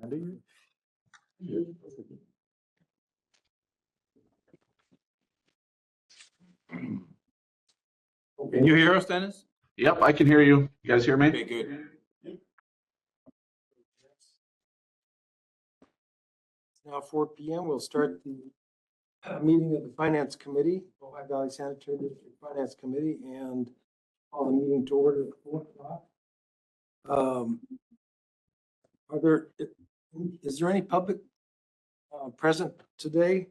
Andy? Can you hear us, Dennis? Yep, I can hear you. You guys hear me? Okay, good. It's now 4 p.m. We'll start the meeting of the Finance Committee, Ohio Valley Sanitary District Finance Committee, and call the meeting to order at 4 o'clock. Is there any public present today?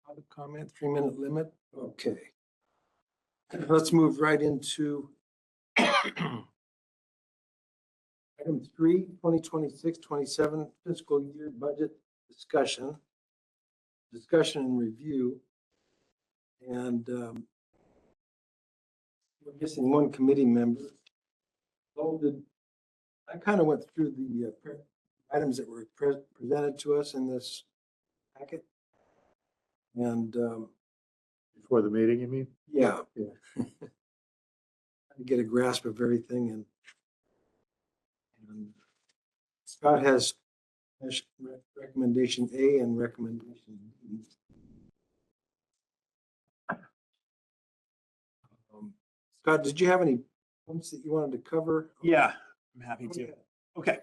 Public comment, 3-minute limit. Okay. Let's move right into item 3, 2026-27 fiscal year budget discussion and review. And we're missing one committee member. I kind of went through the items that were presented to us in this packet. And Before the meeting, you mean? yeah, Yeah. to get a grasp of everything. And Scott has recommendation A and recommendation B. Scott, did you have any points that you wanted to cover? Yeah, I'm happy to. Okay.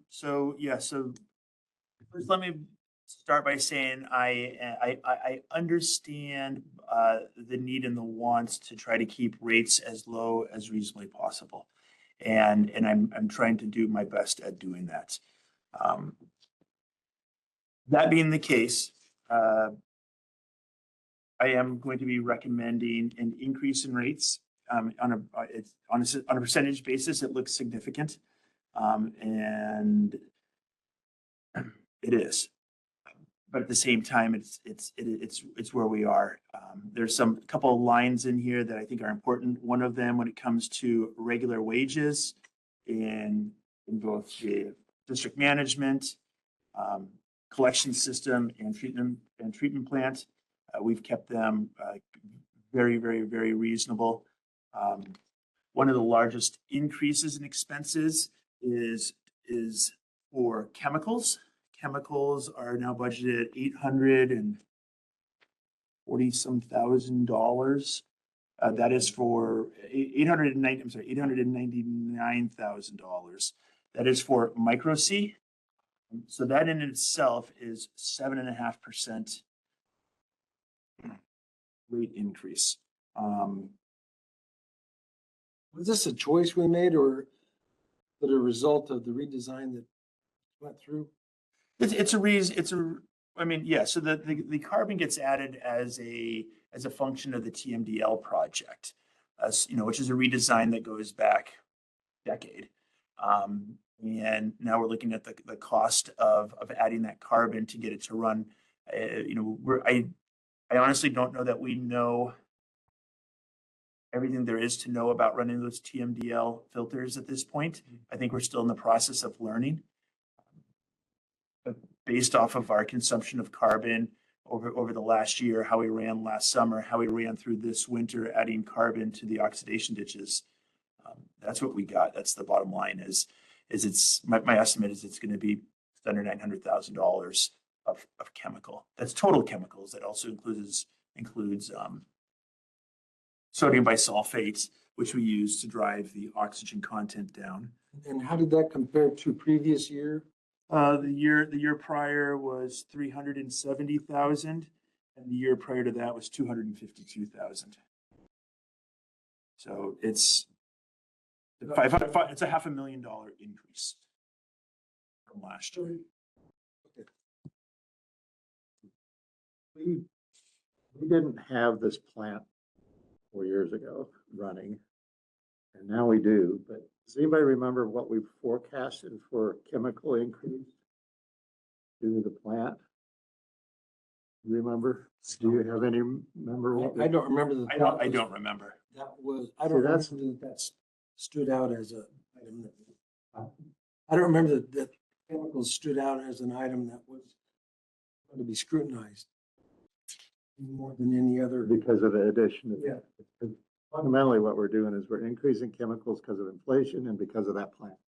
So first let me start by saying I understand the need and the wants to try to keep rates as low as reasonably possible. And I'm trying to do my best at doing that. That being the case, I am going to be recommending an increase in rates. On a percentage basis, it looks significant, and it is. But at the same time, it's where we are. There's a couple of lines in here that I think are important. One of them, when it comes to regular wages in both the district management, collection system, and treatment plant, we've kept them very, very, very reasonable. One of the largest increases in expenses is for chemicals. Chemicals are now budgeted at $840,000. That is for $899,000. That is for micro C. So that in itself is 7.5% rate increase. Was this a choice we made, or that a result of the redesign that went through? It's a reason. I mean, yeah. So the carbon gets added as a function of the TMDL project, which is a redesign that goes back a decade. And now we're looking at the cost of adding that carbon to get it to run. I honestly don't know that we know everything there is to know about running those TMDL filters at this point. I think we're still in the process of learning. But based off of our consumption of carbon over the last year, how we ran last summer, how we ran through this winter, adding carbon to the oxidation ditches, that's what we got. That's the bottom line. My estimate is it's going to be under $900,000 of chemical. That's total chemicals. That also includes sodium bisulfate, which we use to drive the oxygen content down. And how did that compare to previous year? The year prior was 370,000, and the year prior to that was 252,000. So it's a $500,000 increase from last year. Okay. We didn't have this plant 4 years ago running, and now we do. But does anybody remember what we forecasted for chemical increase due to the plant? Remember? Do you have any member? I don't remember the. I don't remember. That was, I don't remember that stood out as an item. I don't remember that chemicals stood out as an item that was going to be scrutinized more than any other. Because of the addition of. Yeah. Fundamentally, what we're doing is we're increasing chemicals because of inflation and because of that plant.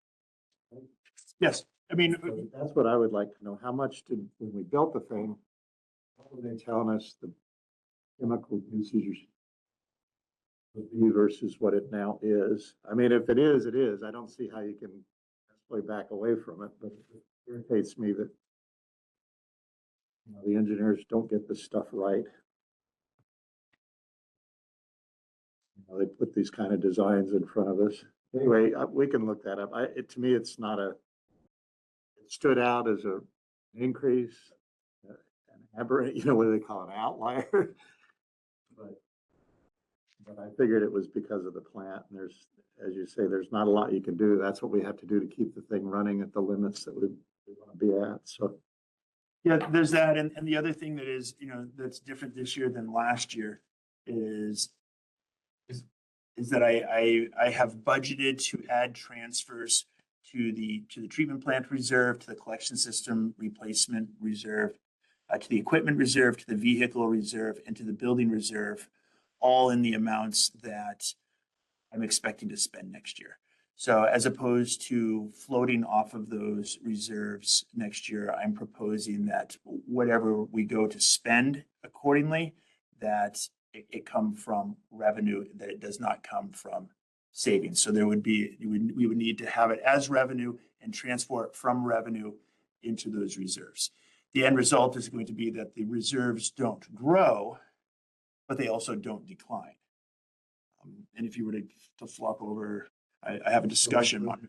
Yes, I mean, So that's what I would like to know. How much did, when we built the thing, what were they telling us the chemical usage would be versus what it now is? I mean, if it is, it is. I don't see how you can necessarily back away from it, but it irritates me that the engineers don't get this stuff right. They put these kind of designs in front of us. Anyway, we can look that up. To me, it's not it stood out as an increase, an aberrant, what do they call it, an outlier? But I figured it was because of the plant. And there's, as you say, there's not a lot you can do. That's what we have to do to keep the thing running at the limits that we want to be at. So yeah, there's that. And the other thing that is, that's different this year than last year is that I have budgeted to add transfers to the treatment plant reserve, to the collection system replacement reserve, to the equipment reserve, to the vehicle reserve, and to the building reserve, all in the amounts that I'm expecting to spend next year. So as opposed to floating off of those reserves next year, I'm proposing that whatever we go to spend accordingly, that it come from revenue, that it does not come from savings. So there would be, we would need to have it as revenue and transport from revenue into those reserves. The end result is going to be that the reserves don't grow, but they also don't decline. And if you were to flop over, I have a discussion on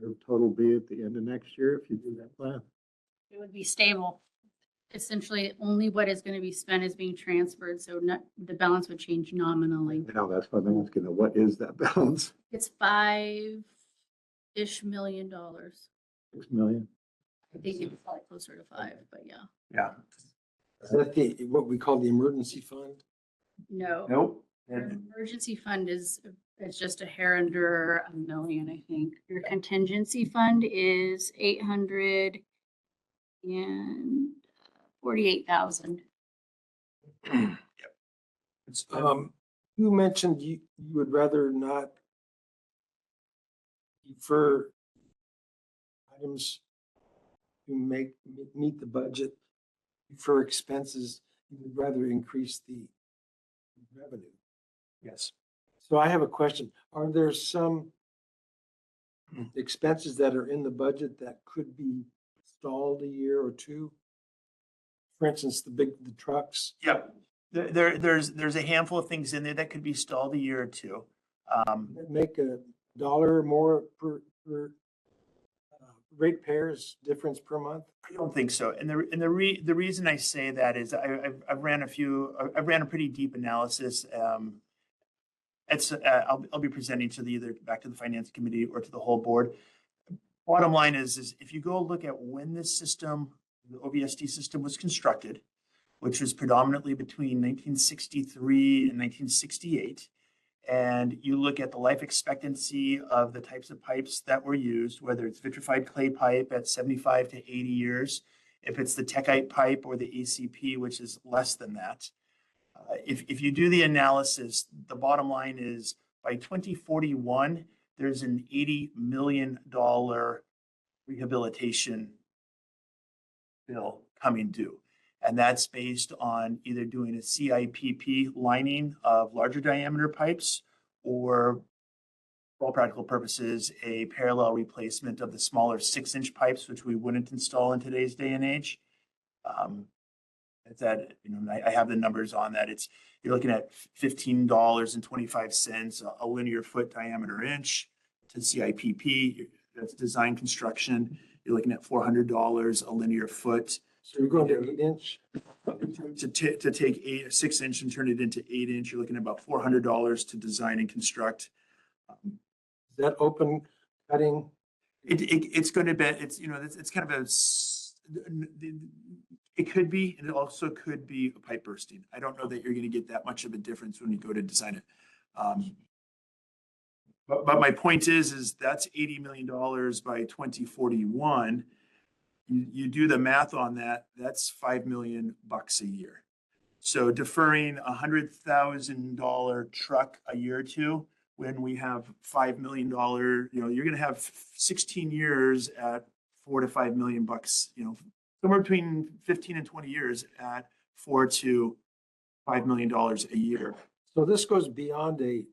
reserve total be at the end of next year if you do that plan. It would be stable. Essentially, only what is going to be spent is being transferred, so the balance would change nominally. That's what I'm asking. What is that balance? It's $5-ish million. 6 million? I think it's probably closer to 5, but yeah. Yeah. Is that what we call the emergency fund? No. Nope. Your emergency fund is just a hair under $1 million, I think. Your contingency fund is 848,000. You mentioned you would rather not defer items to meet the budget, defer expenses. You would rather increase the revenue. Yes. So I have a question. Are there some expenses that are in the budget that could be stalled a year or two? For instance, the trucks. Yep. There's a handful of things in there that could be stalled a year or two. That make $1 or more per ratepayers difference per month? I don't think so. And the reason I say that is I've ran a pretty deep analysis. I'll be presenting to either back to the finance committee or to the whole board. Bottom line is if you go look at when this system, the OVSD system, was constructed, which was predominantly between 1963 and 1968, and you look at the life expectancy of the types of pipes that were used, whether it's vitrified clay pipe at 75 to 80 years, if it's the techite pipe or the ACP, which is less than that. If you do the analysis, the bottom line is by 2041, there's an $80 million rehabilitation bill coming due. And that's based on either doing a CIPP lining of larger diameter pipes or, for all practical purposes, a parallel replacement of the smaller 6-inch pipes, which we wouldn't install in today's day and age. I have the numbers on that. You're looking at $15.25 a linear foot diameter inch to CIPP. That's design construction. You're looking at $400 a linear foot. So you're going to 8-inch? To take 6-inch and turn it into 8-inch, you're looking at about $400 to design and construct. Is that open cutting? It's going to be, it's kind of it could be, and it also could be a pipe bursting. I don't know that you're going to get that much of a difference when you go to design it. But my point is that's $80 million by 2041. You do the math on that, that's $5 million a year. So deferring $100,000 truck a year or two when we have $5 million, you're gonna have 16 years at $4 to $5 million bucks, somewhere between 15 and 20 years at $4 to $5 million a year. So this goes beyond a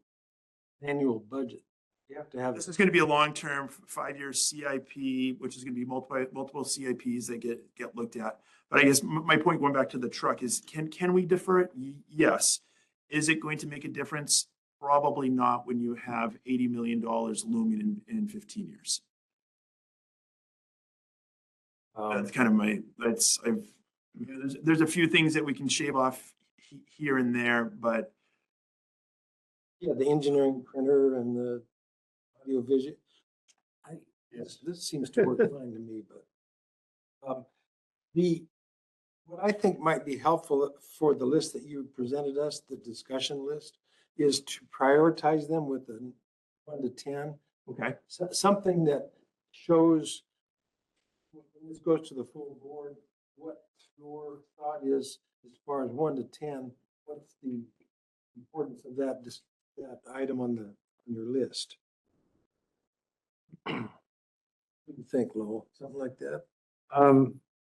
annual budget. You have to have. This is gonna be a long-term 5-year CIP, which is gonna be multiple CIPs that get looked at. But I guess my point going back to the truck is, can we defer it? Yes. Is it going to make a difference? Probably not when you have $80 million looming in 15 years. That's kind of there's a few things that we can shave off here and there, but Yeah, the engineering printer and the audio vision. Yes. This seems to work fine to me, but what I think might be helpful for the list that you presented us, the discussion list, is to prioritize them with a 1 to 10. okay. Something that shows, when this goes to the full board, what your thought is as far as 1 to 10, what's the importance of that item on your list? What do you think, Lowell? Something like that?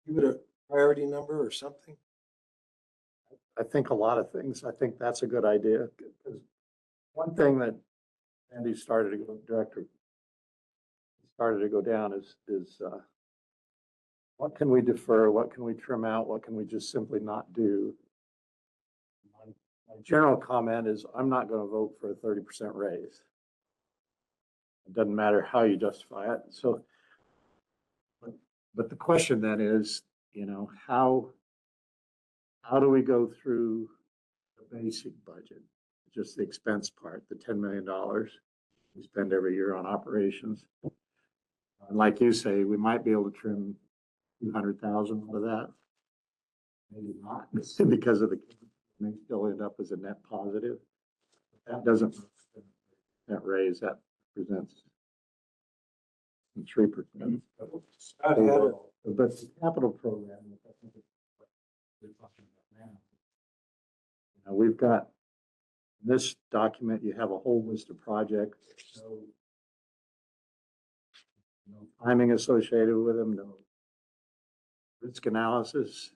Give it a priority number or something? I think a lot of things. I think that's a good idea. Because one thing that Andy started to go down is what can we defer? What can we trim out? What can we just simply not do? My general comment is I'm not going to vote for a 30% raise. It doesn't matter how you justify it. So, but the question then is, how do we go through the basic budget, just the expense part, the $10 million we spend every year on operations? And like you say, we might be able to trim 200,000 of that. Maybe not, because of may still end up as a net positive. That doesn't, that raise, that presents 3%. But the capital program, which I think is what we're talking about now. We've got in this document, you have a whole list of projects. No timing associated with them, no risk analysis,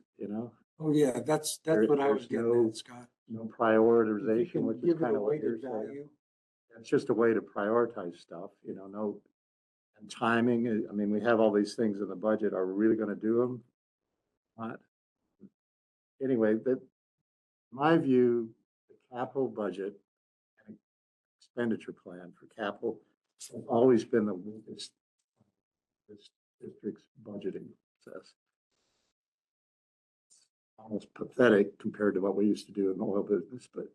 Oh, yeah, that's what I was getting at, Scott. no prioritization, which is Give it kind a of what weighted you're saying. value. It's just a way to prioritize stuff, no, and timing. I mean, we have all these things in the budget. Are we really going to do them? Not. Anyway, my view, the capital budget and expenditure plan for capital has always been the weakest this district's budgeting process. Almost pathetic compared to what we used to do in the oil business, but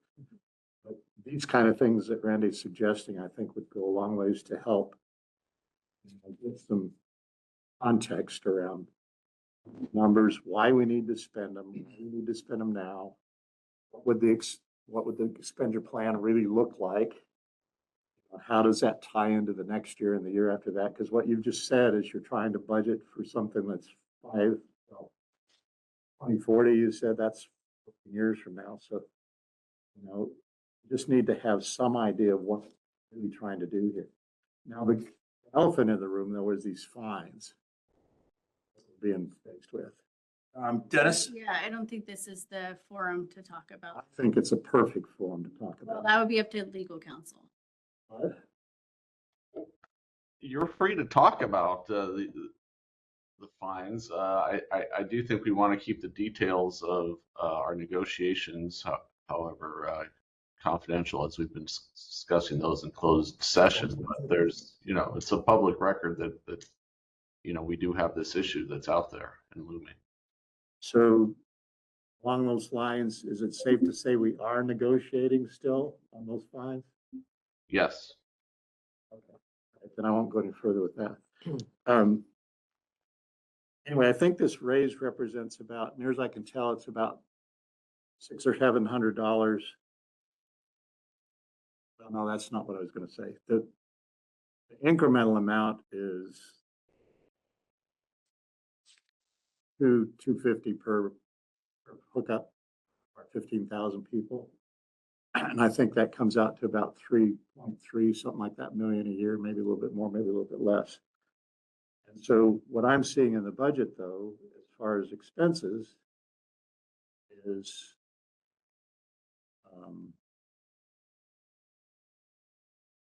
these kind of things that Randy's suggesting, I think would go a long ways to help get some context around numbers, why we need to spend them, why we need to spend them now. What would the expenditure plan really look like? How does that tie into the next year and the year after that? Because what you've just said is you're trying to budget for something that's 2040, you said that's 15 years from now. So, you just need to have some idea of what we're really trying to do here. Now, the elephant in the room, though, is these fines being faced with. Dennis? Yeah, I don't think this is the forum to talk I about. think it's a perfect forum to talk Well, about. that would be up to legal counsel. What? You're free to talk about the fines. I do think we want to keep the details of our negotiations, however, confidential, as we've been discussing those in closed session. But there's, it's a public record that we do have this issue that's out there and looming. So along those lines, is it safe to say we are negotiating still on those fines? Yes. Okay. Then I won't go any further with that. Anyway, I think this raise represents about, near as I can tell, it's about $600 or $700. Well, no, that's not what I was going to say. The incremental amount is $250 per hookup for 15,000 people. And I think that comes out to about 3.3, something like that, million a year, maybe a little bit more, maybe a little bit less. And so what I'm seeing in the budget, though, as far as expenses, is um,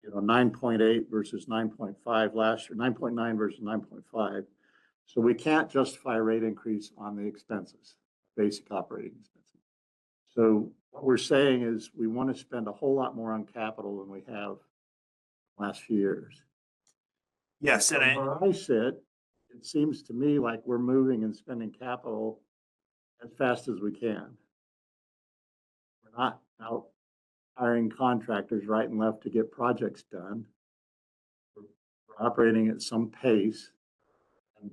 9.8 versus 9.5 last year, 9.9 versus 9.5. So we can't justify a rate increase on the expenses, basic operating expenses. So what we're saying is we want to spend a whole lot more on capital than we have last few years. Yes, and From where I sit, it seems to me like we're moving and spending capital as fast as we can. We're not out hiring contractors right and left to get projects done. We're operating at some pace. And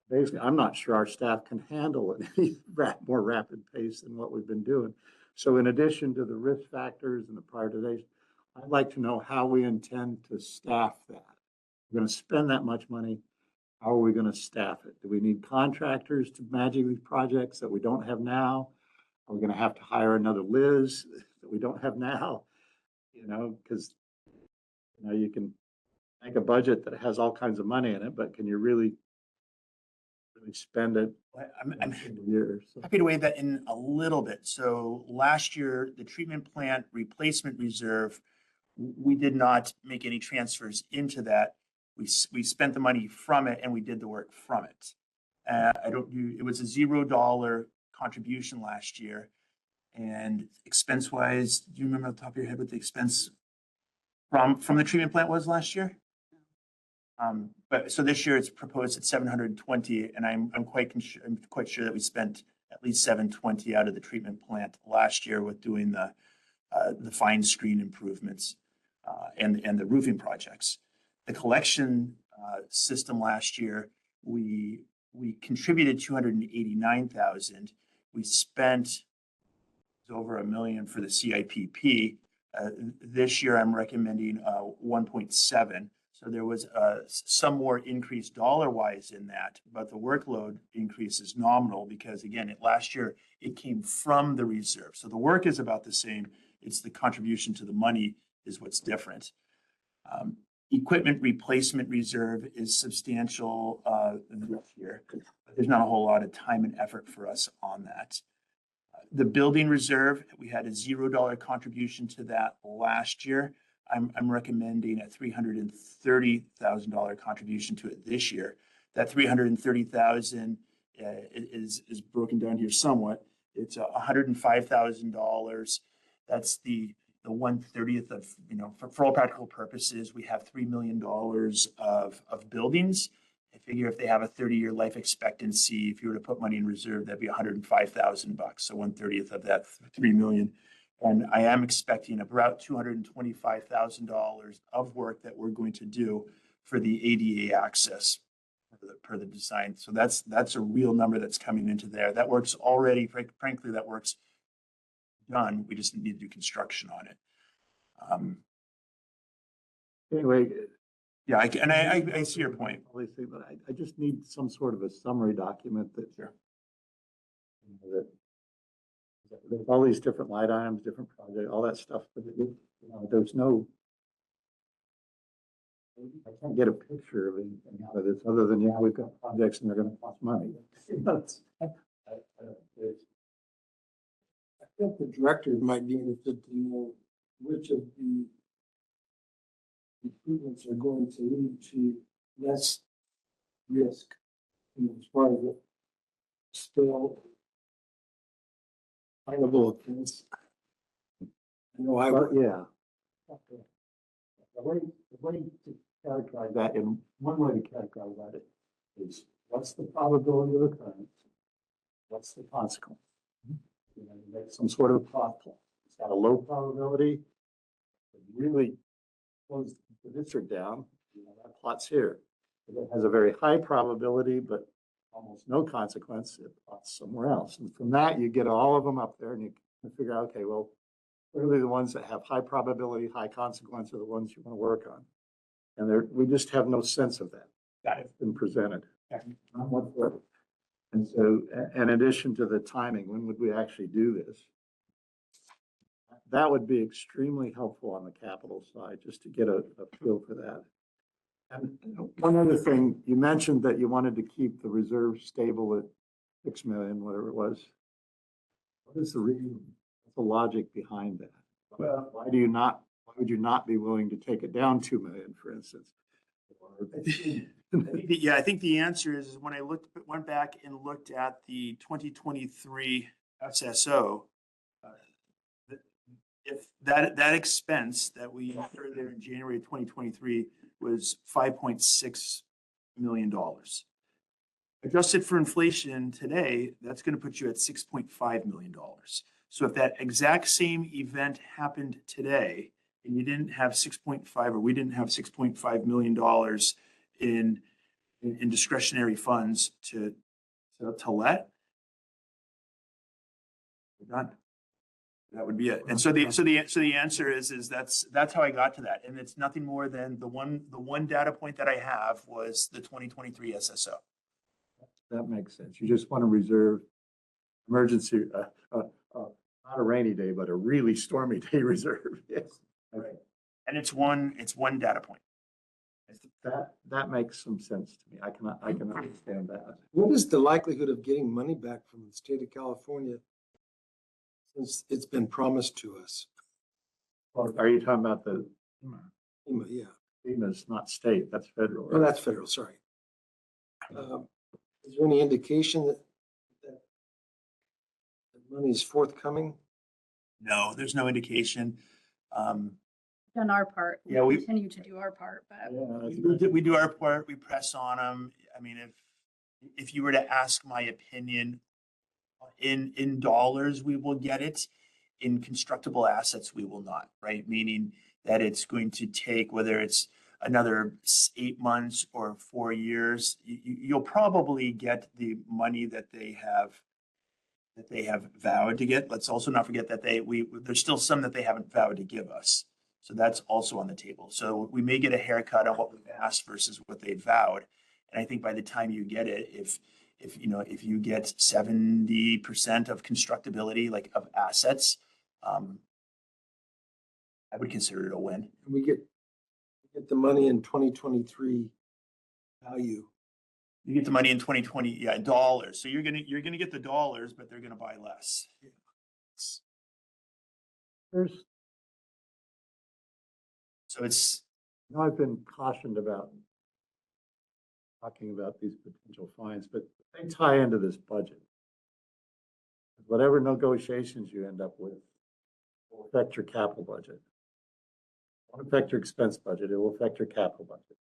basically, I'm not sure our staff can handle it any more rapid pace than what we've been doing. So in addition to the risk factors and the prioritization, I'd like to know how we intend to staff that. We're going to spend that much money. How are we going to staff it? Do we need contractors to manage these projects that we don't have now? Are we going to have to hire another Liz that we don't have now? Because you can make a budget that has all kinds of money in it, but can you really spend it I'm in a year? So, happy to weigh that in a little bit. So last year, the treatment plant replacement reserve, we did not make any transfers into that. We spent the money from it and we did the work from it. It was a $0 contribution last year. And expense wise, do you remember off the top of your head what the expense from the treatment plant was last year? But so this year it's proposed at 720, and I'm quite sure that we spent at least 720 out of the treatment plant last year with doing the fine screen improvements and the roofing projects. The collection system last year, we contributed 289,000. We spent over $1 million for the CIPP. This year, I'm recommending 1.7. So there was some more increase dollar-wise in that, but the workload increase is nominal because, again, last year it came from the reserve. So the work is about the same. It's the contribution to the money is what's different. Equipment replacement reserve is substantial this year, but there's not a whole lot of time and effort for us on that. The building reserve, we had a $0 contribution to that last year. I'm recommending a $330,000 contribution to it this year. That $330,000 is broken down here somewhat. It's $105,000. That's the 1/30 of, for all practical purposes, we have $3 million of buildings. I figure if they have a 30-year life expectancy, if you were to put money in reserve, that'd be $105,000. So 1/30 of that $3 million. And I am expecting about $225,000 of work that we're going to do for the ADA access per the design. So that's a real number that's coming into there. That work's already, frankly, that work's done. We just need to do construction on it. anyway, Yeah, I see your point. obviously, but I just need some sort of a summary document that, Sure. that there's all these different line items, different projects, all that stuff, but there's no, I can't get a picture of anything out of this other than, we've got projects and they're going to cost money. I think the director might be interested to know which of the improvements are going to lead to less risk, as far as the still viable offense. Yeah. The way to characterize that, and one way to characterize that is what's the probability of occurrence? What's the consequence? You make some sort of plot plan. It's got a low probability. It really close the district down. That plot's here. If it has a very high probability, but almost no consequence, it plots somewhere else. And from that, you get all of them up there and you can figure out, okay, well, clearly the ones that have high probability, high consequence are the ones you want to work on. And we just have no sense of that. It's been presented. Not whatsoever. And so, in addition to the timing, when would we actually do this? that would be extremely helpful on the capital side, just to get a feel for that. And one other thing, you mentioned that you wanted to keep the reserve stable at 6 million, whatever it was. What is the reason, what's the logic behind that? Well- Why would you not be willing to take it down 2 million, for instance? Yeah, I think the answer is when I went back and looked at the 2023 SSO, if that expense that we incurred there in January of 2023 was $5.6 million. Adjusted for inflation today, that's going to put you at $6.5 million. So if that exact same event happened today and you didn't have 6.5, or we didn't have $6.5 million in discretionary funds to let, we're done. That would be it. And so the answer is that's how I got to that. And it's nothing more than the one data point that I have was the 2023 SSO. That makes sense. You just want to reserve emergency, not a rainy day, but a really stormy day reserve. Yes. Right. And it's one data point. That makes some sense to me. I can understand that. What is the likelihood of getting money back from the state of California since it's been promised to us? Are you talking about the FEMA, yeah. FEMA's not state, that's federal, Oh, right? that's federal, sorry. Is there any indication that money is forthcoming? No, there's no indication. Done our part. Yeah, We we- continue to do our part, but We do our part, we press on them. I mean, if you were to ask my opinion, in dollars, we will get it. In constructible assets, we will not, right? Meaning that it's going to take, whether it's another 8 months or 4 years, you'll probably get the money that they have vowed to get. Let's also not forget that there's still some that they haven't vowed to give us. So that's also on the table. So we may get a haircut on what we've asked versus what they vowed. And I think by the time you get it, if you get 70% of constructability, like of assets, I would consider it a win. And we get the money in 2023 value. You get the money in 2020, yeah, in dollars. So you're gonna get the dollars, but they're gonna buy less. There's, So it's, I've been cautioned about talking about these potential fines, but they tie into this budget. Whatever negotiations you end up with will affect your capital budget. It won't affect your expense budget, it will affect your capital budget.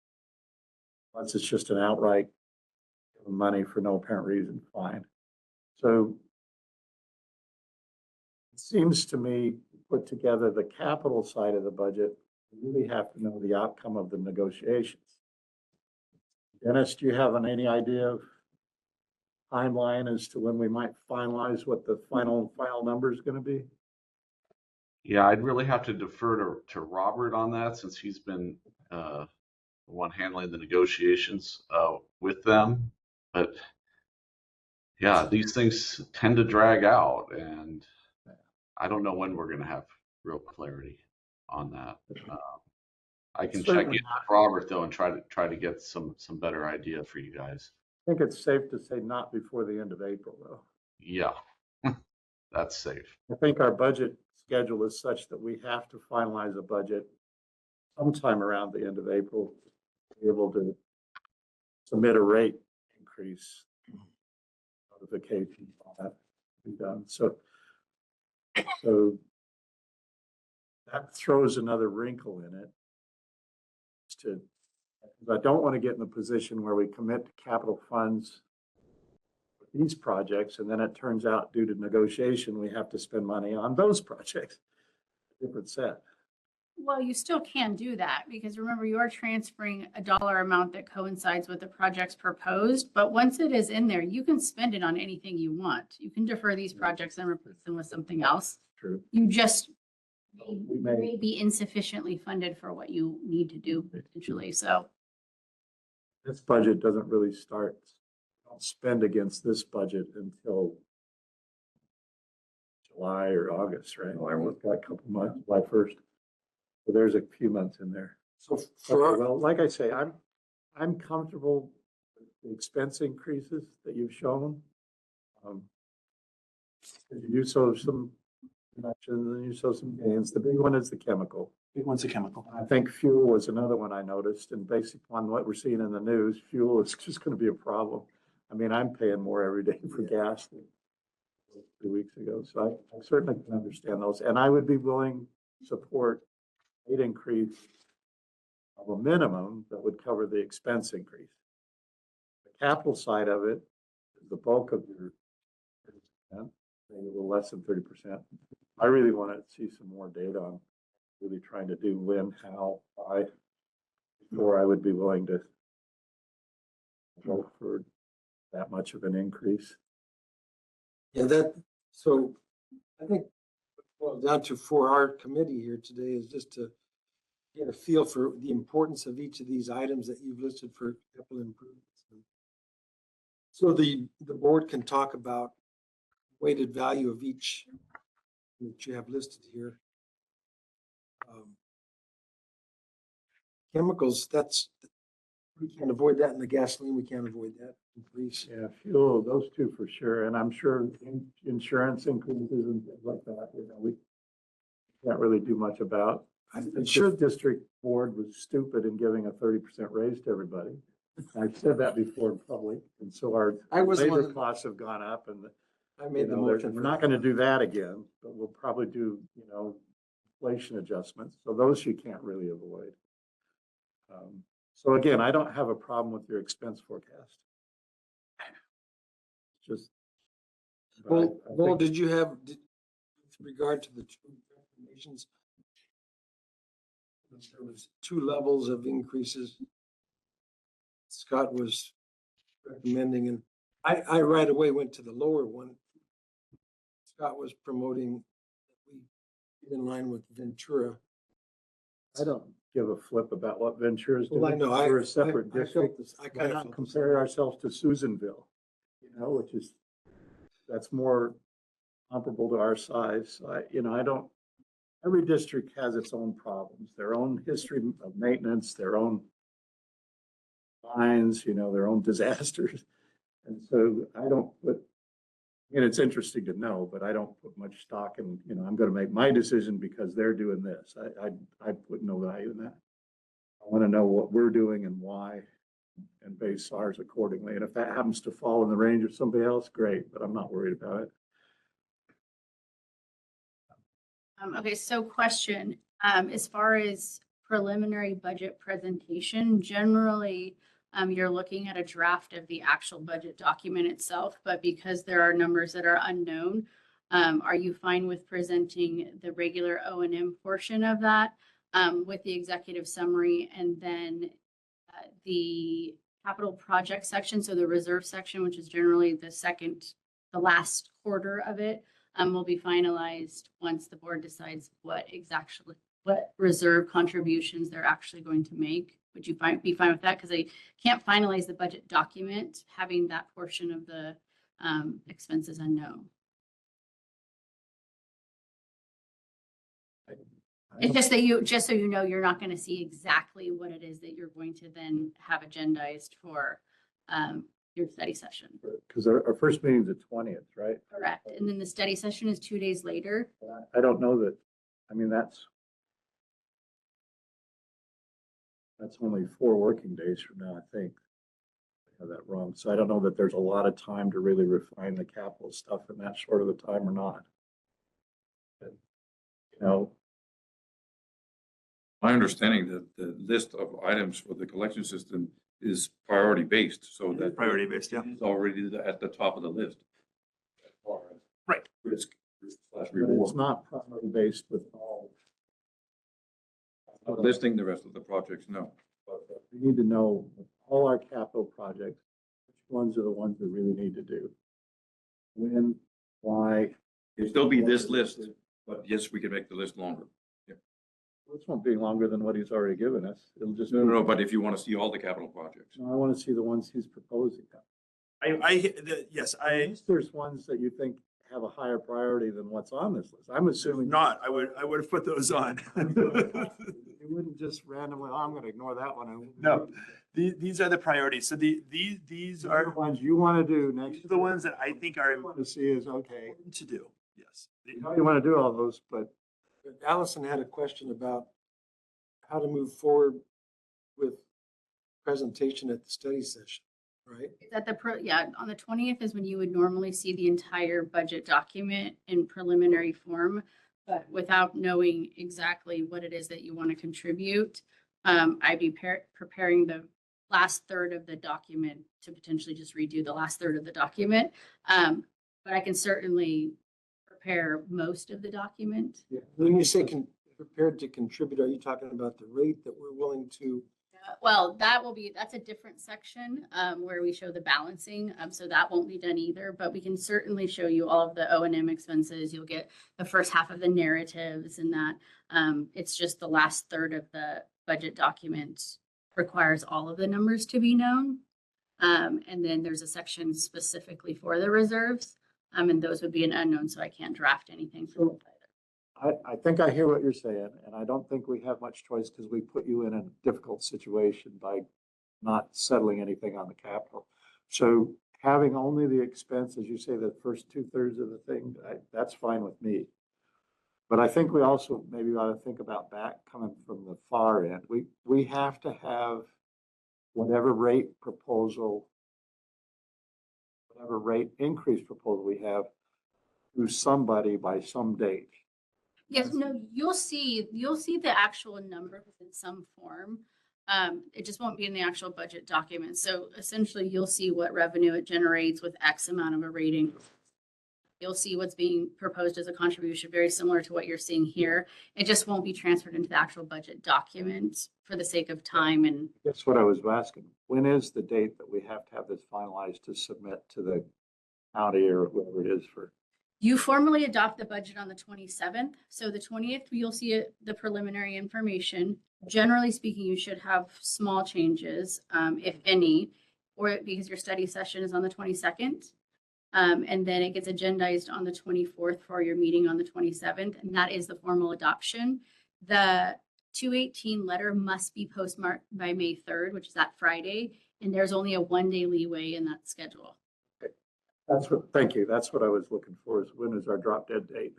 Once it's just an outright money for no apparent reason, fine. So it seems to me, put together the capital side of the budget, you really have to know the outcome of the negotiations. Dennis, do you have any idea of timeline as to when we might finalize what the final number is going to be? Yeah, I'd really have to defer to Robert on that since he's been the one handling the negotiations with them. But yeah, these things tend to drag out, and I don't know when we're going to have real clarity on that. I can check in Certainly with Robert though and try to get some better idea for you guys. I think it's safe to say not before the end of April, though. Yeah, that's safe. I think our budget schedule is such that we have to finalize a budget sometime around the end of April to be able to submit a rate increase notification. All that to be done. So that throws another wrinkle in it. I don't want to get in the position where we commit to capital funds for these projects, and then it turns out due to negotiation, we have to spend money on those projects. Different set. well, you still can do that because remember, you are transferring a dollar amount that coincides with the projects proposed. But once it is in there, you can spend it on anything you want. You can defer these projects and replace them with something else. True. You just We may- may be insufficiently funded for what you need to do potentially. So This budget doesn't really start, don't spend against this budget until July or August, right? July 1. We've got a couple months, July 1st. So there's a few months in there. So for, Okay, well, like I say, I'm comfortable with the expense increases that you've shown. You saw some reductions and you saw some gains. The big one is the chemical. Big one's a chemical. I think fuel was another one I noticed, and based upon what we're seeing in the news, fuel is just gonna be a problem. I mean, I'm paying more every day for gas than 2 weeks ago, so I certainly can understand those, and I would be willing to support rate increase of a minimum that would cover the expense increase. The capital side of it is the bulk of your 30%, maybe a little less than 30%. I really want to see some more data on really trying to do when, how, why, before I would be willing to go for that much of an increase. yeah, so I think what down to for our committee here today is just to get a feel for the importance of each of these items that you've listed for capital improvements. So the board can talk about weighted value of each that you have listed here. Chemicals, we can't avoid that in the gasoline, we can't avoid that increase. Yeah, fuel, those two for sure, and I'm sure insurance increases and things like that, we can't really do much about. I'm sure district board was stupid in giving a 30% raise to everybody. I've said that before in public, and so our labor costs have gone up, and I made the motion. we're not gonna do that again, but we'll probably do, inflation adjustments, so those you can't really avoid. So again, I don't have a problem with your expense forecast. Just. Well, did you have, with regard to the two recommendations? There was 2 levels of increases. Scott was recommending, and I right away went to the lower one. Scott was promoting that we get in line with Ventura. I don't give a flip about what Ventura's doing. Well, I know, We're a separate I felt district. this, I Why kind of not felt compare ourselves to Susanville, which is, that's more comparable to our size. So I don't, every district has its own problems, their own history of maintenance, their own fines, their own disasters. And so I don't put, it's interesting to know, but I don't put much stock in, I'm going to make my decision because they're doing this. I put no value in that. I want to know what we're doing and why, and base ours accordingly. And if that happens to fall in the range of somebody else, great, but I'm not worried about it. Okay, so question, as far as preliminary budget presentation, generally, you're looking at a draft of the actual budget document itself, but because there are numbers that are unknown, are you fine with presenting the regular O&M portion of that with the executive summary and then the capital project section, so the reserve section, which is generally the last quarter of it, will be finalized once the board decides what reserve contributions they're actually going to make. Would you be fine with that? Because I can't finalize the budget document having that portion of the expenses unknown. It's just that just so you know, you're not going to see exactly what it is that you're going to then have agendized for your study session. Because our first meeting is the 20th, right? Correct. And then the study session is 2 days later. I don't know that, that's only 4 working days from now, I think. I have that wrong. So I don't know that there's a lot of time to really refine the capital stuff in that short of a time or not. But, My understanding that the list of items for the collection system is priority based, so that Priority based, yeah. is already at the top of the list. As far as Right. Risk / But reward. it's not primarily based with all. Not listing the rest of the projects, no. But we need to know all our capital projects, which ones are the ones we really need to do. When, why. It'll still be this list, but yes, we can make the list longer. This won't be longer than what he's already given us. It'll just. No, but if you want to see all the capital projects. No, I want to see the ones he's proposing. Yes, At least there's ones that you think have a higher priority than what's on this list. I'm assuming. Not, I would have put those on. You wouldn't just randomly, "Oh, I'm gonna ignore that one." No, these are the these These are the are ones you want to do next. the ones that I think are Want to see is, okay, important to do. Yes. you know you want to do all those, but Allison had a question about how to move forward with presentation at the study session, right? It's at yeah, on the 20th is when you would normally see the entire budget document in preliminary form, but without knowing exactly what it is that you want to contribute, I'd be preparing the last third of the document to potentially just redo the last third of the document. But I can certainly prepare most of the document. When you say prepared to contribute, are you talking about the rate that we're willing to? Well, that's a different section where we show the balancing. So that won't be done either, but we can certainly show you all of the O&M expenses. You'll get the first half of the narratives and that. It's just the last third of the budget document requires all of the numbers to be known. And then there's a section specifically for the reserves. And those would be an unknown, so I can't draft anything for both either. I think I hear what you're saying, and I don't think we have much choice because we put you in a difficult situation by not settling anything on the capital. So having only the expense, as you say, the first 2/3 of the thing, that's fine with me. But I think we also maybe ought to think about back coming from the far end. We have to have whatever rate proposal, whatever rate increase proposal we have to somebody by some date. Yes, no, you'll see the actual number in some form. It just won't be in the actual budget document. So essentially you'll see what revenue it generates with X amount of a rating. You'll see what's being proposed as a contribution, very similar to what you're seeing here. It just won't be transferred into the actual budget document for the sake of time. And That's what I was asking. When is the date that we have to have this finalized to submit to the county or whoever it is for? you formally adopt the budget on the 27th. So the 20th, you'll see the preliminary information. Generally speaking, you should have small changes, if any, or because your study session is on the 22nd. And then it gets agendized on the 24th for your meeting on the 27th, and that is the formal adoption. The 218 letter must be postmarked by May 3rd, which is that Friday, and there's only a 1-day leeway in that schedule. Thank you. That's what I was looking for, is when is our drop dead date?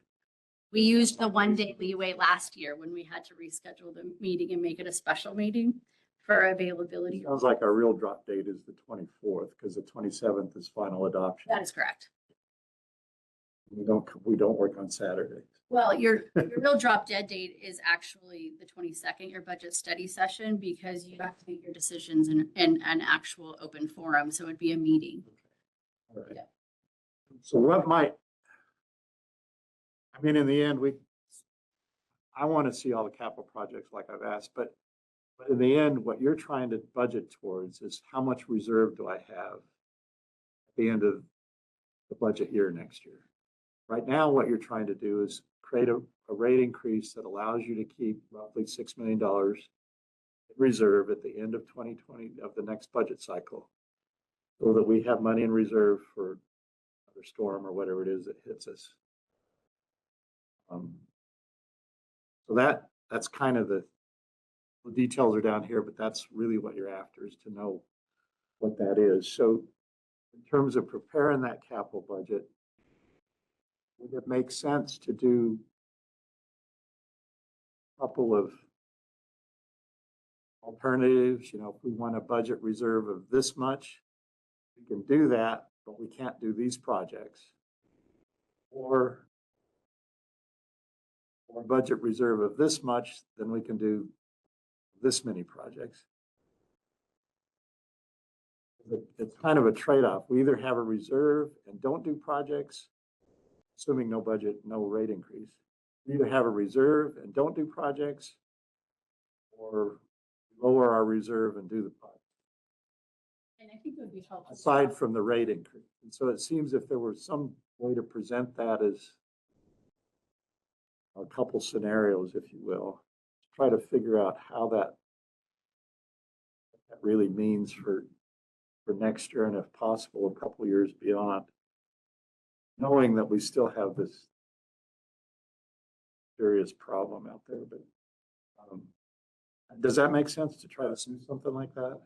We used the 1-day leeway last year when we had to reschedule the meeting and make it a special meeting for availability. Sounds like our real drop date is the 24th, because the 27th is final adoption. That is correct. We don't work on Saturday. Well, your real drop dead date is actually the 22nd, your budget study session, because you have to make your decisions in an actual open forum. So it'd be a meeting. All right. Yeah. So in the end, I want to see all the capital projects like I've asked, but in the end, what you're trying to budget towards is how much reserve do I have at the end of the budget year next year? Right now, what you're trying to do is create a rate increase that allows you to keep roughly $6 million in reserve at the end of 2020 of the next budget cycle, so that we have money in reserve for another storm or whatever it is that hits us. So that's kind of the details are down here, but that's really what you're after, is to know what that is. So in terms of preparing that capital budget, would it make sense to do a couple of alternatives? If we want a budget reserve of this much, we can do that, but we can't do these projects. Or budget reserve of this much, then we can do this many projects. It's kind of a trade-off. We either have a reserve and don't do projects, assuming no budget, no rate increase. We either have a reserve and don't do projects, or lower our reserve and do the project. And I think it would be helpful. Aside from the rate increase. And so it seems if there were some way to present that as a couple scenarios, if you will, to try to figure out how that really means for next year, and if possible, a couple of years beyond. knowing that we still have this serious problem out there, but does that make sense to try to do something like that?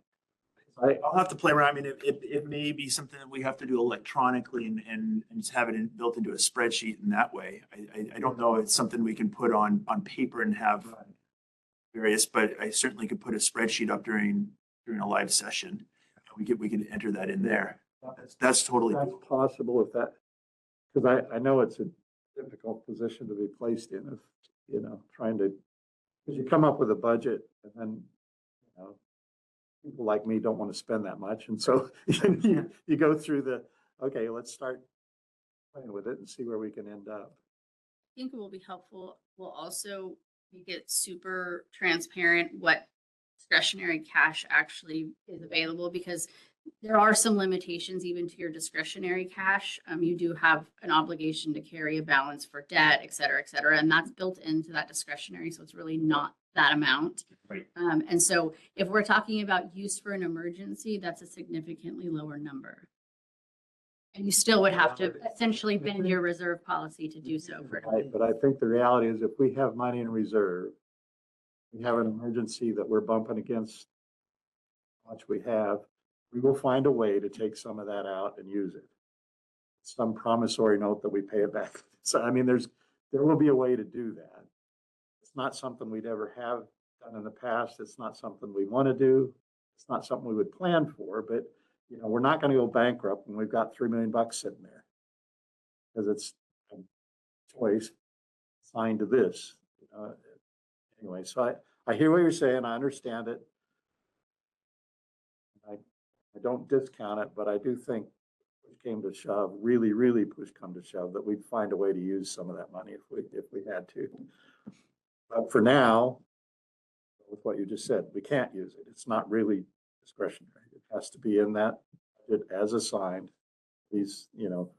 I'll have to play around. I mean, it may be something that we have to do electronically and just have it built into a spreadsheet in that way. I don't know if it's something we can put on paper and have various, but I certainly could put a spreadsheet up during a live session. We could enter that in there. That's totally That's possible if that, because I know it's a difficult position to be placed in, if, you know, trying to, because you come up with a budget and then, you know, people like me don't want to spend that much. And so you go through the, okay, let's start playing with it and see where we can end up. I think it will be helpful. We'll also make it super transparent what discretionary cash actually is available, because there are some limitations even to your discretionary cash. You do have an obligation to carry a balance for debt, et cetera, and that's built into that discretionary. So it's really not that amount. Right. And so if we're talking about use for an emergency, that's a significantly lower number. And you still would have to essentially bend your reserve policy to do so. Right, but I think the reality is if we have money in reserve, we have an emergency that we're bumping against how much we have, we will find a way to take some of that out and use it. Some promissory note that we pay it back. So, I mean, there will be a way to do that. It's not something we'd ever have done in the past. It's not something we want to do. It's not something we would plan for, but you know, we're not going to go bankrupt when we've got $3 million sitting there, because it's a choice assigned to this. Anyway, so I hear what you're saying. I understand it. I don't discount it, but I do think push came to shove, really push come to shove, that we'd find a way to use some of that money if we had to. But for now, with what you just said, we can't use it. It's not really discretionary. It has to be in that budget as assigned. These, you know,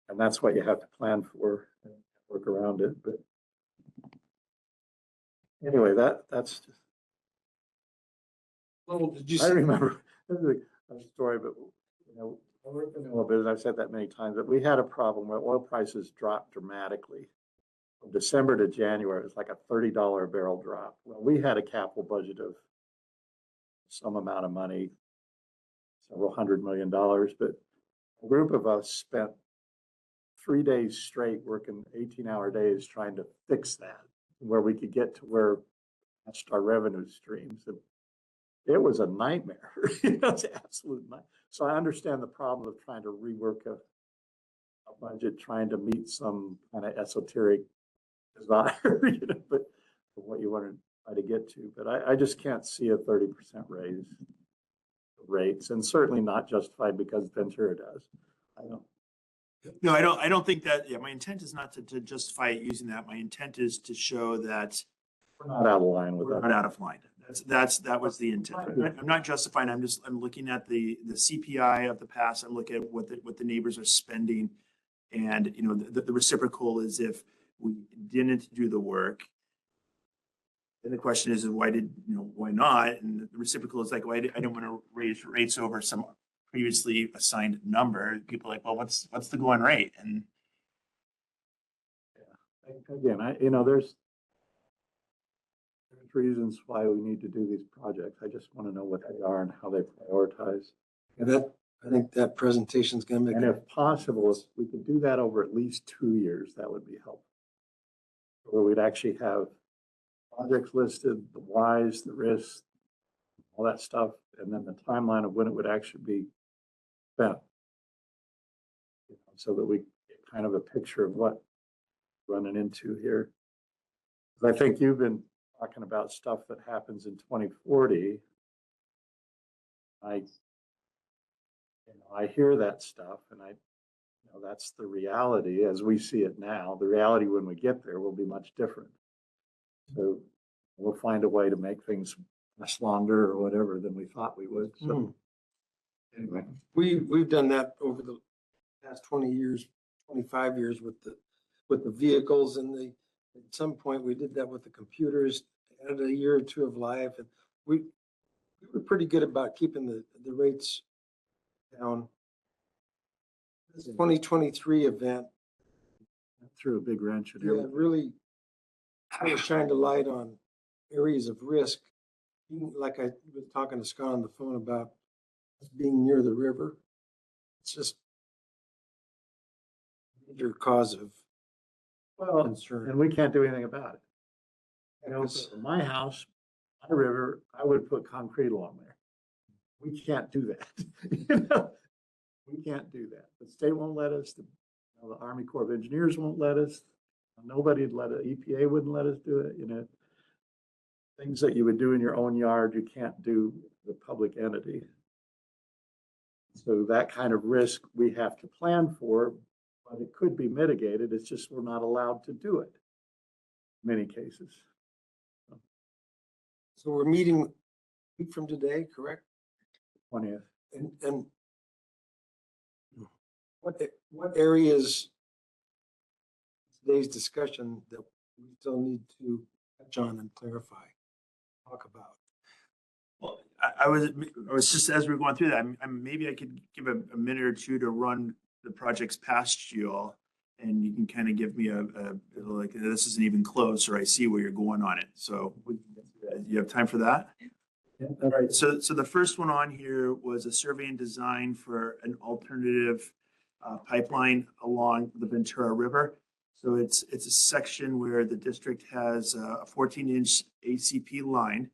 and that's what you have to plan for and work around it. But anyway, that's just, Well, did you I see, remember, this is a story, but you know, I worked in the oil business, I've said that many times, but we had a problem where oil prices dropped dramatically. From December to January, it was like a $30 a barrel drop. Well, we had a capital budget of some amount of money, several $100 million, but a group of us spent 3 days straight working 18-hour days trying to fix that, where we could get to where matched our revenue streams. And it was a nightmare. It was an absolute nightmare. So I understand the problem of trying to rework a budget, trying to meet some kind of esoteric desire, you know, but for what you want to try to get to. But I just can't see a 30% raise rates, and certainly not justified because Ventura does. I don't. No, I don't think that, yeah, my intent is not to justify it using that. My intent is to show that We're not out of line with we're that. not out of line. That was the intent. I'm not justifying, I'm looking at the CPI of the past. I'm looking at what the neighbors are spending. And, you know, the reciprocal is if we didn't do the work. And the question is why not? And the reciprocal is like, well, I didn't want to raise rates over some previously assigned number. People are like, well, what's the going rate? And Again, there's reasons why we need to do these projects. I just want to know what they are and how they prioritize. and I think that presentation's gonna make And it. if possible, if we could do that over at least 2 years, that would be helpful. Where we'd actually have projects listed, the whys, the risks, all that stuff, and then the timeline of when it would actually be spent. So that we get kind of a picture of what we're running into here. 'Cause I think you've been talking about stuff that happens in 2040. I hear that stuff, and that's the reality as we see it now. The reality when we get there will be much different. So we'll find a way to make things last longer or whatever than we thought we would. So anyway, We've done that over the past 20 years, 25 years with the vehicles, and at some point we did that with the computers, added a year or two of life, and we were pretty good about keeping the rates down. This 2023 event, Threw a big wrench in yeah, everything. really kind of shined a light on areas of risk. Like I was talking to Scott on the phone about us being near the river. It's just a major cause of Well, concern. and we can't do anything about it. You know, Because for my house, my river, I would put concrete along there. We can't do that. You know, we can't do that. The state won't let us, the Army Corps of Engineers won't let us. Nobody'd let it, EPA wouldn't let us do it, you know. Things that you would do in your own yard, you can't do the public entity. So that kind of risk we have to plan for, but it could be mitigated. It's just we're not allowed to do it in many cases. So we're meeting a week from today, correct? 20th. And what areas today's discussion that we still need to touch on and clarify, talk about? Well, I was just, as we were going through that, maybe I could give a minute or two to run the projects past you all. And you can kind of give me like, this isn't even close, or I see where you're going on it. So you have time for that? Yeah. All right, so the first one on here was a survey and design for an alternative pipeline along the Ventura River. So it's a section where the district has a 14-inch ACP line.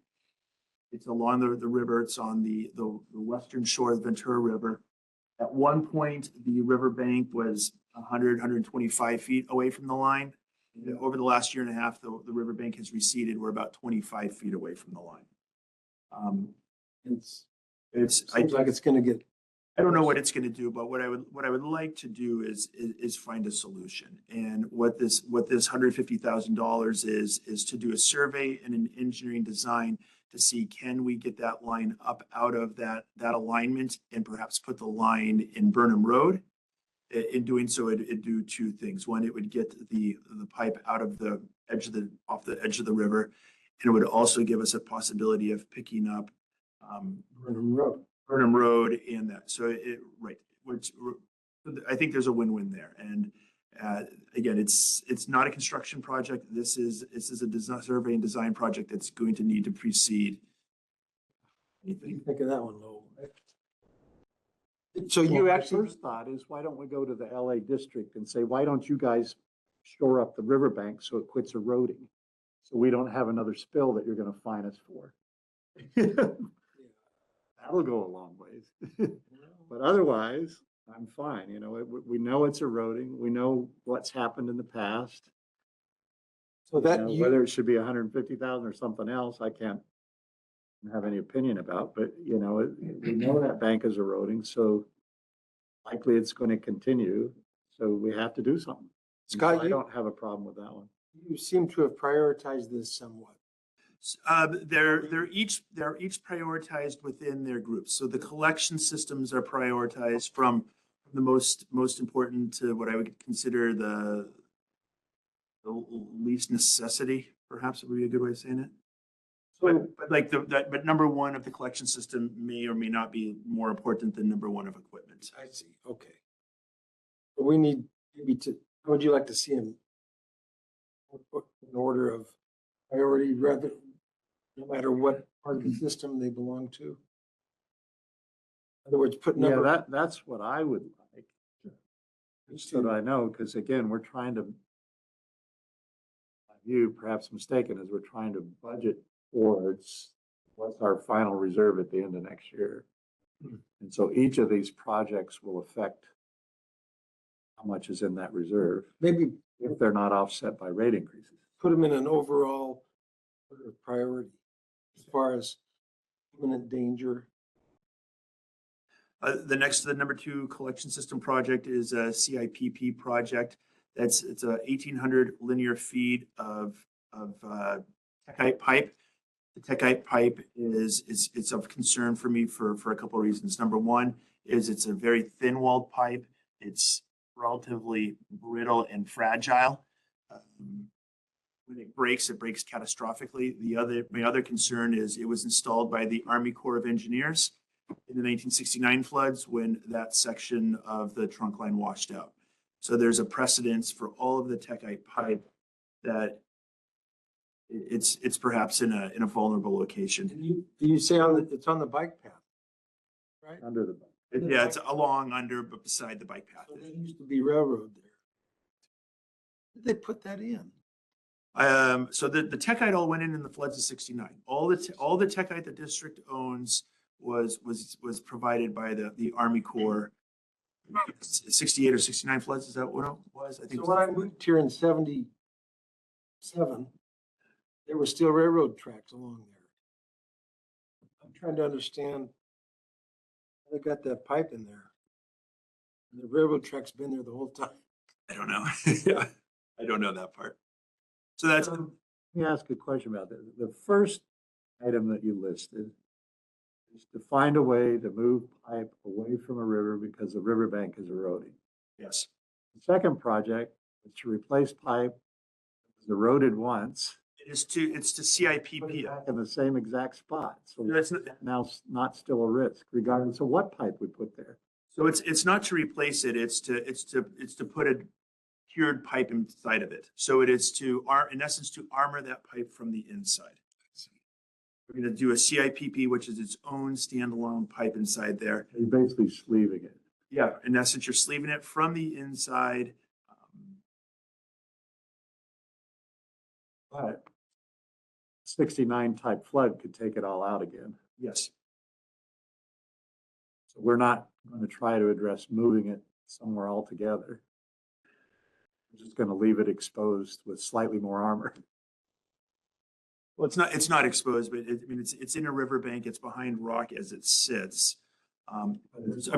It's along the river. It's on the western shore of the Ventura River. At one point, the riverbank was 100, 125 feet away from the line. Over the last year and a half, the riverbank has receded. We're about 25 feet away from the line. Seems like it's gonna get. I don't know what it's going to do, but what I would like to do is find a solution. And what this $150,000 is to do a survey and an engineering design to see, can we get that line up out of that alignment and perhaps put the line in Burnham Road. In doing so, it'd do two things. One, it would get the pipe out of the off the edge of the river, and it would also give us a possibility of picking up Burnham Road and that. So I think there's a win-win there. And again, it's not a construction project. This is a design, survey and design project that's going to need to precede anything. Think of that one, Lowell. So Well, you my actually, first thought is, why don't we go to the LA district and say, why don't you guys shore up the riverbank so it quits eroding? So we don't have another spill that you're gonna fine us for. That'll go a long ways. But otherwise, I'm fine, you know, we know it's eroding, we know what's happened in the past. so You that know, whether it should be 150,000 or something else, I can't have any opinion about, but you know, we know that bank is eroding, so likely it's going to continue. So we have to do something. And so Scott, I don't have a problem with that one. you seem to have prioritized this somewhat. They're each prioritized within their groups. So the collection systems are prioritized from the most important to what I would consider the least necessity, perhaps would be a good way of saying it. But like but number one of the collection system may or may not be more important than number one of equipment. I see, okay. But we need maybe how would you like to see him? In order of priority, rather, no matter what part of the system they belong to? In other words, put Yeah, number. that's what I would like. Just so that I know, because again, we're trying to, my view, perhaps mistaken, is we're trying to budget towards what's our final reserve at the end of next year. And so each of these projects will affect how much is in that reserve Maybe if they're not offset by rate increases. put them in an overall order of priority as far as imminent danger. The number two collection system project is a CIPP project. It's a 1,800 linear feet of Techite pipe. The Techite pipe is of concern for me for a couple of reasons. Number one is it's a very thin walled pipe. It's relatively brittle and fragile. When it breaks catastrophically. My other concern is it was installed by the Army Corps of Engineers. in the 1969 floods when that section of the trunk line washed out. So there's a precedence for all of the techite pipe that it's perhaps in a vulnerable location. You say it's on the bike path, right? Under the, Yeah, it's along, under, but beside the bike path. So there used to be railroad there. Did they put that in? So the techite all went in the floods of 69. All the techite the district owns was provided by the Army Corps. 68 or 69 floods, is that what it was? I think. So when I moved here in 77, there were still railroad tracks along there. I'm trying to understand. How they got that pipe in there. And the railroad track's been there the whole time. I don't know. Yeah, I don't know that part. So that's, let me ask a question about that. The first item that you listed is to find a way to move pipe away from a river because the riverbank is eroding. yes. The second project is to replace pipe that was eroded once, It's to put CIPP. it back in the same exact spot. So That's not, now it's not still a risk regardless of what pipe we put there. so it's not to replace it. It's to put a cured pipe inside of it. So it is in essence, to armor that pipe from the inside. We're going to do a CIPP, which is its own standalone pipe inside there. You're basically sleeving it. Yeah, in essence, you're sleeving it from the inside. But 69 type flood could take it all out again. Yes. So we're not going to try to address moving it somewhere altogether. We're just going to leave it exposed with slightly more armor. Well, it's not exposed, but I mean, it's in a riverbank. It's behind rock as it sits. I'm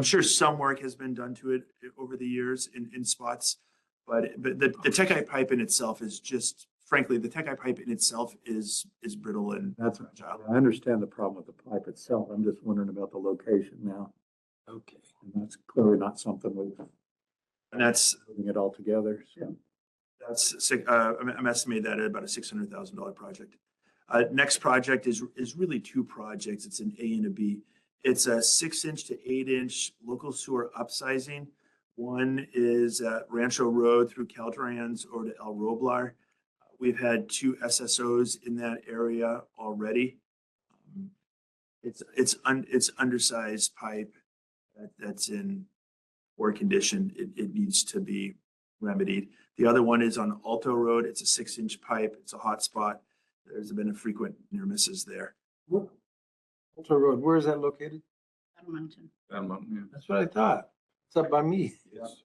sure some work has been done to it over the years in spots, but the techite pipe in itself is just, frankly, the techite pipe in itself is brittle and That's, fragile. I understand the problem with the pipe itself. I'm just wondering about the location now. Okay. And that's clearly not something we're And that's putting it all together. So I'm estimating that at about a $600,000 project. Next project is really two projects. It's an A and a B. It's a 6-inch to 8-inch local sewer upsizing. One is at Rancho Road through Caltrans or to El Roblar. We've had 2 SSOs in that area already. It's undersized pipe that's in poor condition. It needs to be remedied. The other one is on Alto Road. It's a 6-inch pipe. It's a hot spot. There's been a frequent near misses there. Alto Road, where is that located? Battle Mountain. Yeah. That's what I thought. It's up by me. Yes.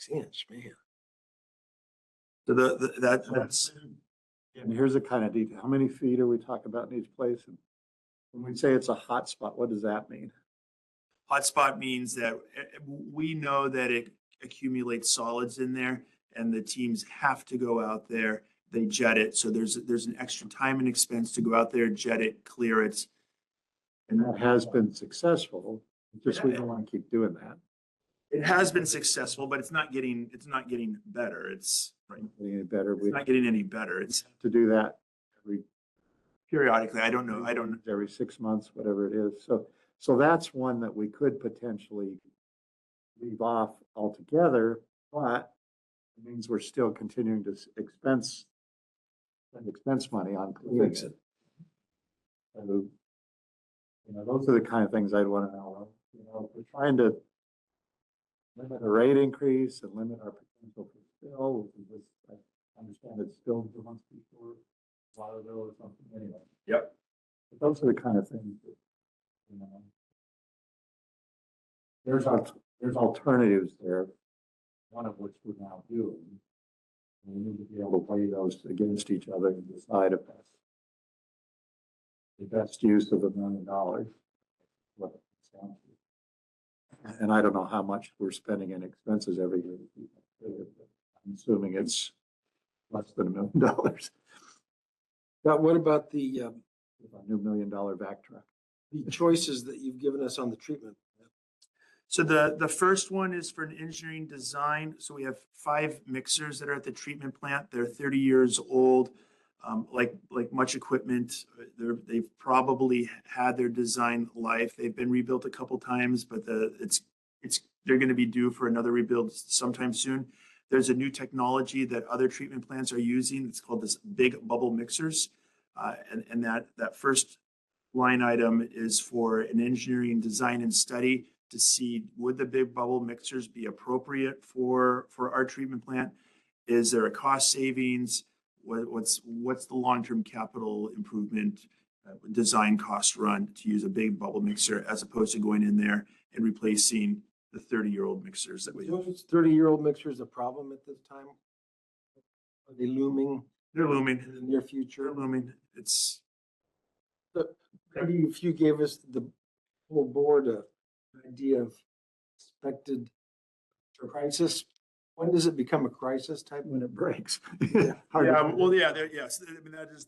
6-inch, man. So that's and here's the kind of detail. How many feet are we talking about in each place? And when we say it's a hot spot, what does that mean? hotspot means that we know that it accumulates solids in there and the teams have to go out there. They jet it. So there's an extra time and expense to go out there, jet it, clear it. And that has been successful. Just we don't want to keep doing that. It has been successful, but it's not getting better. It's right. Any better? It's We not getting any better. It's to do that periodically. I don't know. every 6 months, whatever it is. So that's one that we could potentially leave off altogether, but it means we're still continuing to expense money on clearing Fix it. So, those are the kind of things I'd want to know. If we're trying to limit a rate increase and limit our potential for spill, which is I understand it's spilled the months before Waterville or something anyway. Yep. But those are the kind of things that, there's alternatives there, one of which we're now doing. And we need to be able to weigh those against each other and decide if that's the best use of $1 million. What it comes down to. And I don't know how much we're spending in expenses every year. I'm assuming it's less than $1 million. But what about the A new $1 million vac truck. choices that you've given us on the treatment? So the first one is for an engineering design. So we have 5 mixers that are at the treatment plant. They're 30 years old. Like much equipment, they've probably had their design life. They've been rebuilt a couple times, but they're going to be due for another rebuild sometime soon. There's a new technology that other treatment plants are using. It's called this big bubble mixers. And that first line item is for an engineering design and study to see, would the big bubble mixers be appropriate for our treatment plant? Is there a cost savings? What's the long-term capital improvement design cost run to use a big bubble mixer as opposed to going in there and replacing the 30-year-old mixers that we have? 30-year-old mixers a problem at this time? Are they looming They're looming. in the near future? They're looming. It's Maybe if you gave us the whole board an idea of expected crisis, when does it become a crisis type? When it breaks. yeah, well, yeah. yes. I mean, that is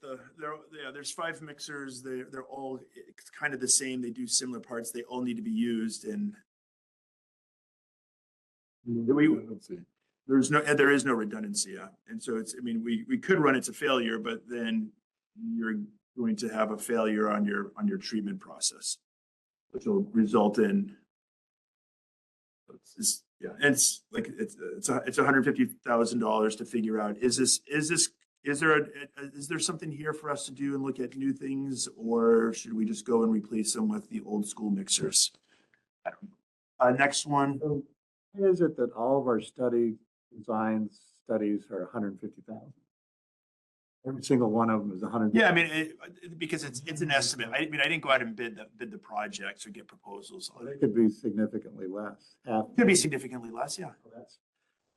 there's 5 mixers. They're all kind of the same. They do similar parts. They all need to be used, and there is no redundancy. Yeah, and so I mean, we could run it to failure, but then you're going to have a failure on your treatment process, which will result in it's $150,000 to figure out, is there something here for us to do and look at new things, or should we just go and replace them with the old school mixers? I don't know. Next one. So why is it that all of our studies are 150,000? Every single one of them is 100. Yeah, I mean, because it's an estimate. I mean, I didn't go out and bid the projects or get proposals on They it. could be significantly less. Half. Could be significantly less, yeah.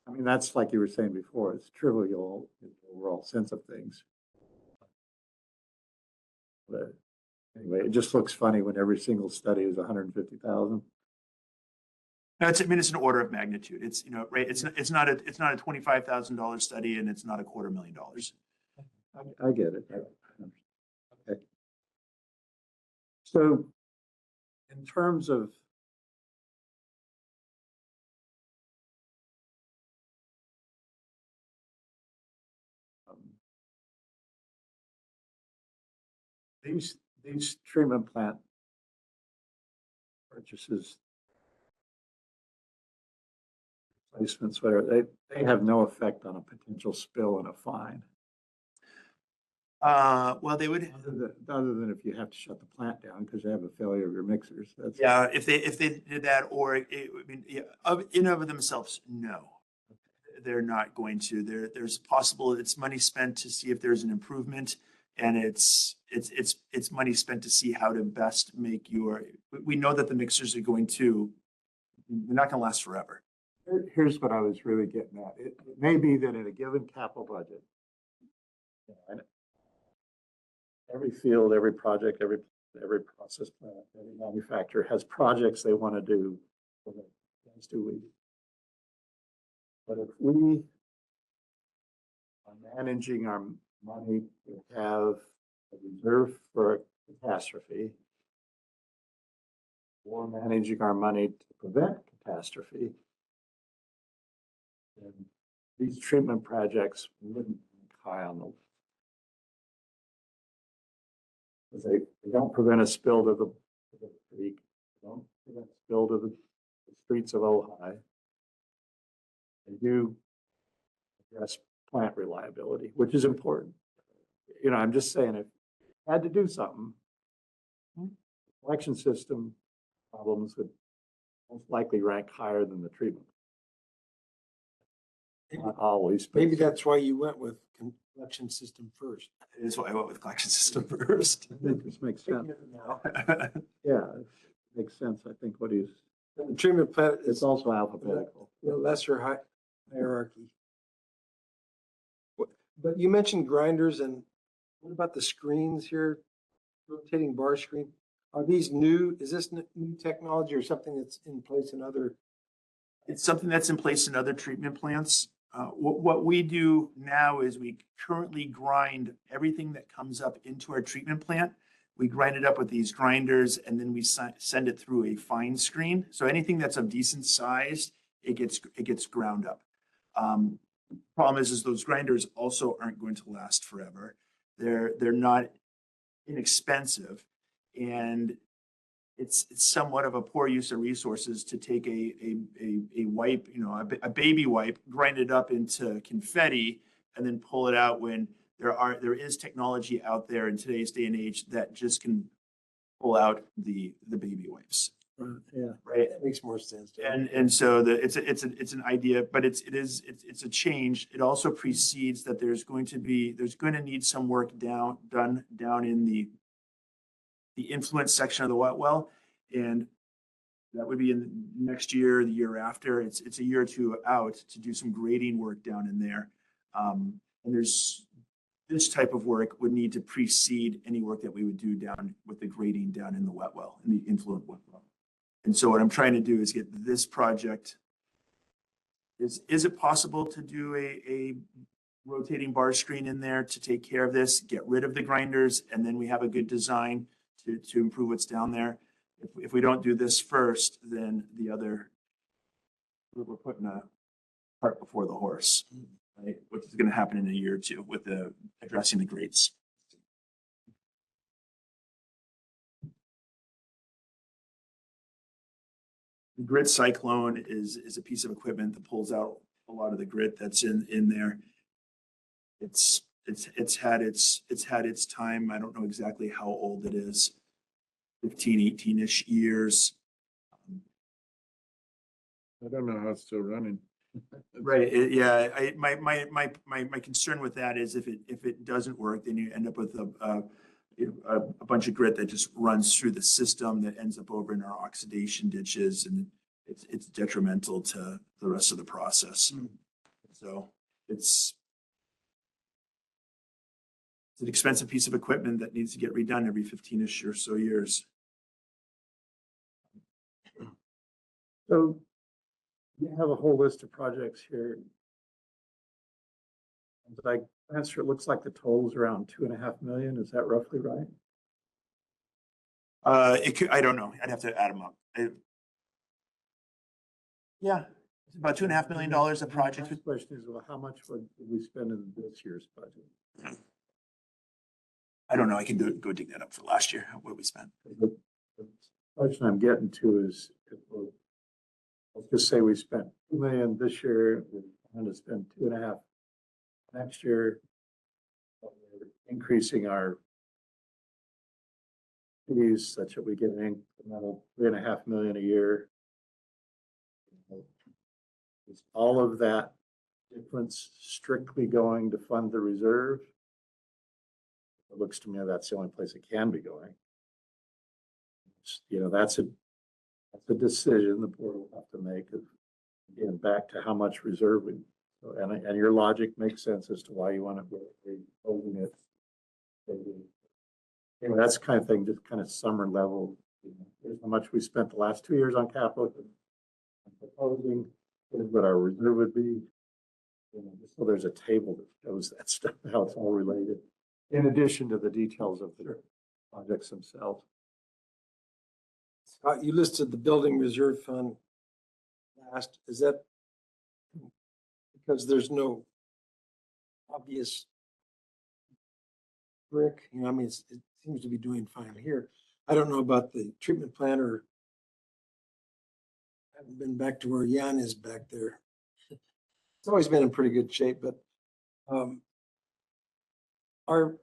That's like you were saying before, it's trivial in the overall sense of things. But anyway, it just looks funny when every single study is 150,000. No, it's an order of magnitude. It's, right. It's not a $25,000 study, and it's not $250,000. I get it. Okay. So in terms of these treatment plant purchases, placements, whatever, they have no effect on a potential spill and a fine. Well, they would. Other than if you have to shut the plant down because you have a failure of your mixers. That's, Yeah, if they did that, or I mean, yeah, in and of themselves, no, they're not going to. There's possible it's money spent to see if there's an improvement, and it's money spent to see how to best make your. We know that the mixers are going to. They're not going to last forever. Here's what I was really getting at. It may be that in a given capital budget, every field, every project, every process plant, every manufacturer has projects they want to do for the next 2 weeks. But if we are managing our money, we have a reserve for a catastrophe, or managing our money to prevent catastrophe, then these treatment projects wouldn't rank high on the list. They don't prevent a spill to the creek, they don't prevent a spill to the streets of Ojai. They do address plant reliability, which is important. I'm just saying, if you had to do something, the collection system problems would most likely rank higher than the treatment. Not always. Maybe that's why you went with collection system first. That's why I went with collection system first. I think this makes sense. Yeah, it makes sense. I think what he's, The treatment plant it's is also alphabetical. the lesser hierarchy. But you mentioned grinders, and what about the screens here? Rotating bar screen. Are these new? Is this new technology or something that's in place in other? It's something that's in place in other treatment plants. What we do now is we currently grind everything that comes up into our treatment plant. We grind it up with these grinders, and then we send it through a fine screen. So anything that's of decent size, it gets ground up. Problem is those grinders also aren't going to last forever. They're not inexpensive. And it's somewhat of a poor use of resources to take a wipe, a baby wipe, grind it up into confetti and then pull it out when there is technology out there in today's day and age that just can pull out the baby wipes. Yeah. Right. That makes more sense. And so it's an idea, but it's a change. It also precedes that there's going to need some work done down in the influence section of the wet well. And that would be in the next year, the year after. It's a year or two out to do some grading work down in there. And this type of work would need to precede any work that we would do down with the grading down in the wet well, in the influent wet well. And so what I'm trying to do is get this project. Is it possible to do a rotating bar screen in there to take care of this, get rid of the grinders, and then we have a good design to improve what's down there? If we don't do this first, then we're putting a cart before the horse, right? Which is going to happen in a year or two with addressing the grades. The grit cyclone is a piece of equipment that pulls out a lot of the grit that's in there. It's had its time. I don't know exactly how old it is. 15, 18-ish years. I don't know how it's still running. Right. My concern with that is if it doesn't work, then you end up with a bunch of grit that just runs through the system that ends up over in our oxidation ditches, and it's detrimental to the rest of the process. So it's an expensive piece of equipment that needs to get redone every 15-ish or so years. So you have a whole list of projects here. Like, answer, it looks like the total's around 2.5 million. Is that roughly right? I don't know. I'd have to add them up. Yeah, it's about $2.5 million a project. The question is, well, how much would we spend in this year's budget? I don't know. I can go dig that up for last year, what we spent. The question I'm getting to is, let's just say we spent 2 million this year, we're going to spend 2.5 next year. We're increasing our fees such that we get an incremental 3.5 million a year. Is all of that difference strictly going to fund the reserve? It looks to me that's the only place it can be going. That's a decision the board will have to make of getting back to how much reserve we. And your logic makes sense as to why you want to be holding it. That's the kind of thing, just kind of summer level. Here's how much we spent the last 2 years on capital. I'm proposing. Here's what our reserve would be. So there's a table that shows that stuff, how it's all related, in addition to the details of the projects themselves. Scott, you listed the building reserve fund last. Is that because there's no obvious brick? I mean, it seems to be doing fine here. I don't know about the treatment plant, or I haven't been back to where Jan is back there. It's always been in pretty good shape, but our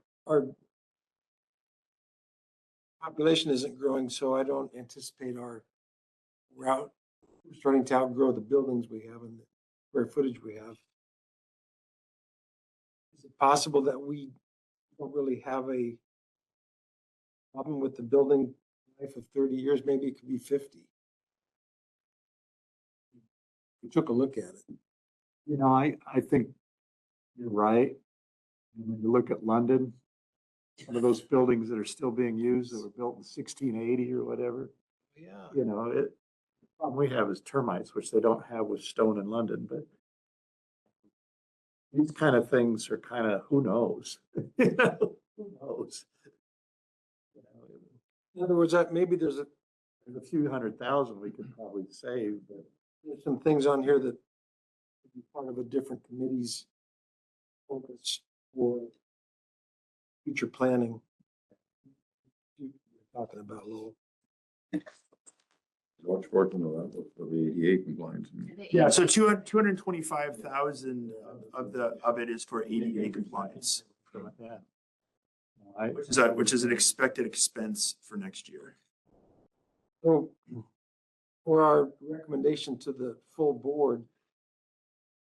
population isn't growing, so I don't anticipate our route starting to outgrow the buildings we have and the square footage we have. Is it possible that we don't really have a problem with the building life of 30 years? Maybe it could be 50. We took a look at it. I think you're right. When you look at London, one of those buildings that are still being used that were built in 1680 or whatever. Yeah. The problem we have is termites, which they don't have with stone in London, but these kind of things are kind of, who knows? Who knows? In other words, maybe there's a few 100,000 we could probably save, but there's some things on here that could be part of a different committee's focus for future planning. You're talking about Lowell. Large portion of that was for the ADA compliance. Yeah, so 225,000 of it is for ADA compliance, Yeah. which is an expected expense for next year. So for our recommendation to the full board,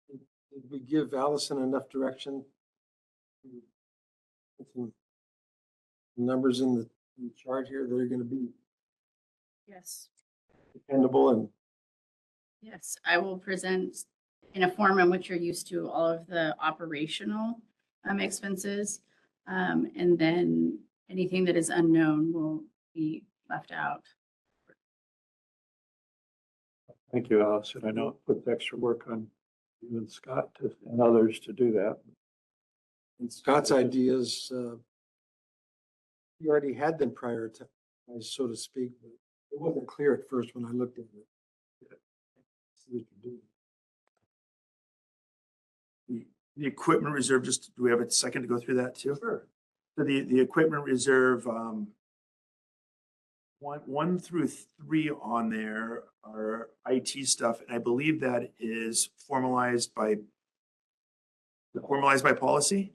did we give Allison enough direction? Put some numbers in the chart here that are going to be Yes. dependable and Yes, I will present in a form in which you're used to all of the operational expenses. And then anything that is unknown will be left out. Thank you, Allison. I know it puts extra work on you and Scott and others to do that. and Scott's ideas, you already had them prioritized, so to speak, but it wasn't clear at first when I looked at it. See what you're doing. The equipment reserve, just, do we have a second to go through that too? Sure. So the equipment reserve, 1 through 3 on there are IT stuff, and I believe that is formalized by policy.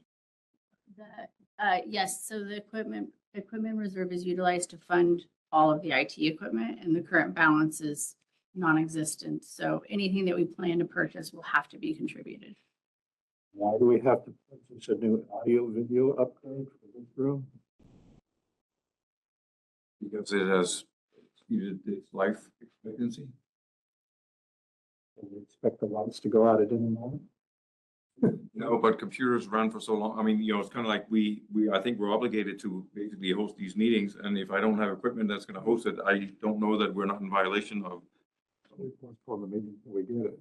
Yes, so the equipment reserve is utilized to fund all of the IT equipment, and the current balance is non-existent. So anything that we plan to purchase will have to be contributed. Why do we have to purchase a new audio video upgrade for this room? Because it has exceeded its life expectancy. Do we expect the lights to go out at any moment? No, but computers run for so long. I mean, it's kind of like I think we're obligated to basically host these meetings. And if I don't have equipment that's going to host it, I don't know that we're not in violation of. We postpone the meeting until we get it.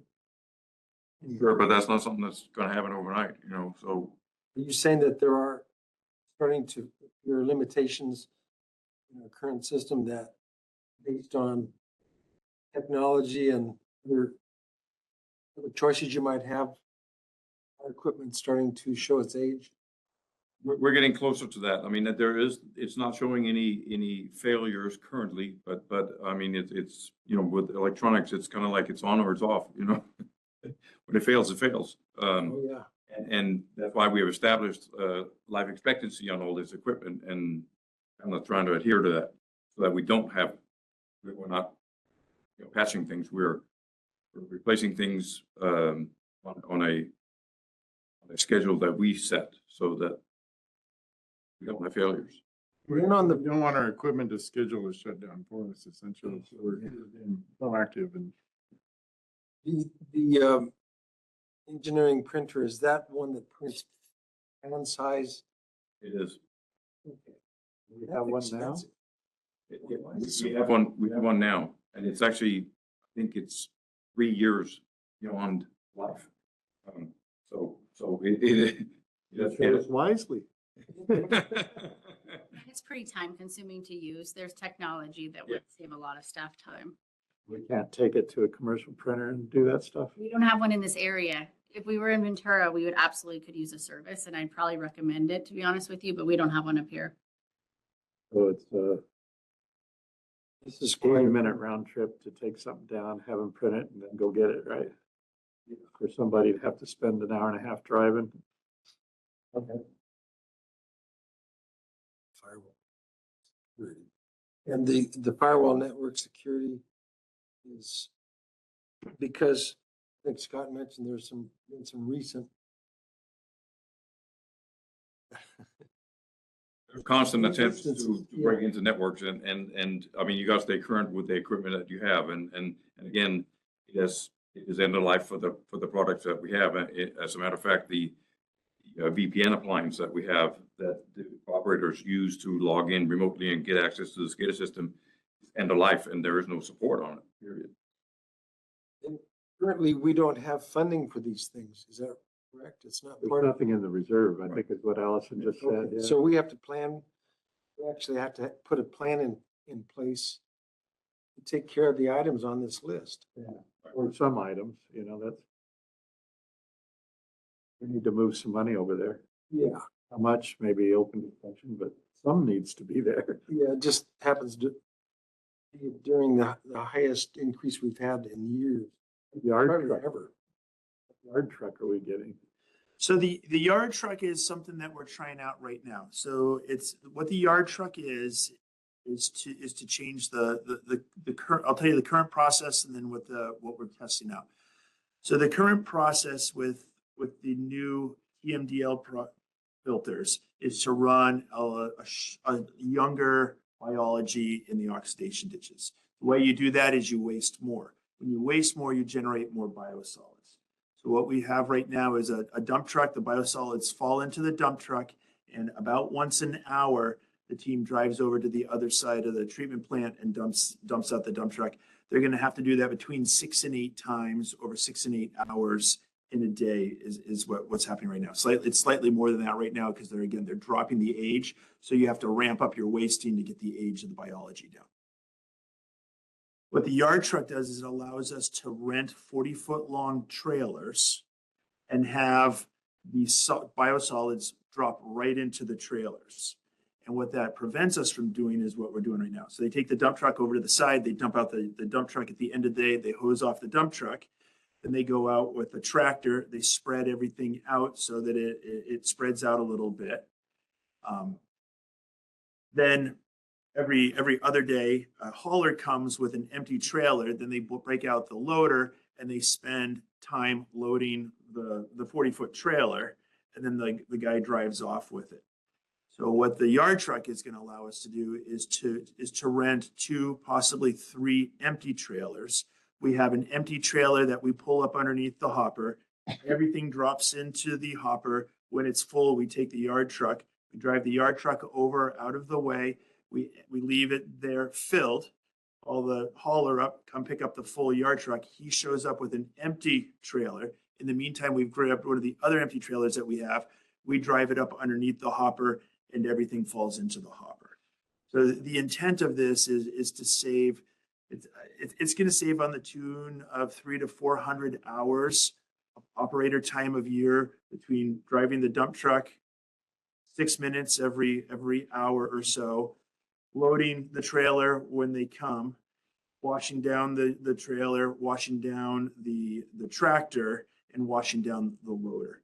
Sure, but that's not something that's going to happen overnight, so. Are you saying that there are your limitations in our current system that based on technology and other choices you might have, our equipment starting to show its age? We're getting closer to that. I mean, that it's not showing any failures currently, but I mean, it's, with electronics, it's kind of like it's on or it's off, When it fails, it fails. Oh, yeah. And that's why we have established life expectancy on all this equipment, and I'm not trying to adhere to that so that we're not patching things. We're replacing things on a schedule that we set so that we don't have failures. We're in on We the, don't want our equipment to schedule a shutdown for us, essentially. So we're being proactive and the engineering printer, is that one that prints fan size? It is. We have one now. We have one now, and it's actually, I think it's 3 years beyond life. So Choose wisely. It's pretty time consuming to use. There's technology that would save a lot of staff time. We can't take it to a commercial printer and do that stuff. We don't have one in this area. If we were in Ventura, we would absolutely could use a service, and I'd probably recommend it, to be honest with you, but we don't have one up here. So it's This is 40-minute round trip to take something down, have them print it, and then go get it, right? For somebody to have to spend an hour and a half driving. Okay. firewall. And the firewall network security is because I think Scott mentioned there's been some recent constant attempts to break into networks, and I mean, you got to stay current with the equipment that you have, and again, it is end of life for the products that we have. As a matter of fact, the VPN appliance that we have that the operators use to log in remotely and get access to the SCADA system is end of life, and there is no support on it. Period. And currently, we don't have funding for these things. Is that correct? It's not There's part of. nothing in the reserve, I think is what Allison just said. Yeah. So we have to plan, we actually have to put a plan in place to take care of the items on this list. Or some items, that's. We need to move some money over there. Yeah. How much, maybe open discussion, but some needs to be there. Yeah, it just happens to be during the highest increase we've had in years, Yard probably truck, ever. yard truck are we getting? So the yard truck is something that we're trying out right now. So it's, what the yard truck is to change the current, I'll tell you the current process and then what we're testing out. So the current process with the new TMDL filters is to run a younger biology in the oxidation ditches. The way you do that is you waste more. When you waste more, you generate more biosolids. So what we have right now is a dump truck. The biosolids fall into the dump truck, and about once an hour, the team drives over to the other side of the treatment plant and dumps out the dump truck. They're going to have to do that between 6 and 8 times over 6 and 8 hours in a day is what's happening right now. It's slightly more than that right now because they're dropping the age. So you have to ramp up your wasting to get the age of the biology down. What the yard truck does is it allows us to rent 40-foot long trailers and have the biosolids drop right into the trailers. And what that prevents us from doing is what we're doing right now. So they take the dump truck over to the side, they dump out the dump truck at the end of the day, they hose off the dump truck, then they go out with the tractor, they spread everything out so that it spreads out a little bit. Then every other day, a hauler comes with an empty trailer, then they break out the loader and they spend time loading the 40-foot trailer, and then the guy drives off with it. So what the yard truck is going to allow us to do is to rent 2, possibly 3 empty trailers. We have an empty trailer that we pull up underneath the hopper. Everything drops into the hopper. When it's full, we take the yard truck. We drive the yard truck over out of the way. We leave it there filled. All the hauler up, come pick up the full yard truck. He shows up with an empty trailer. In the meantime, we've grabbed one of the other empty trailers that we have. We drive it up underneath the hopper, and everything falls into the hopper. So the intent of this is to save. It's going to save on the tune of 300 to 400 hours of operator time of year between driving the dump truck 6 minutes every hour or so, loading the trailer when they come, washing down the trailer, washing down the tractor, and washing down the loader.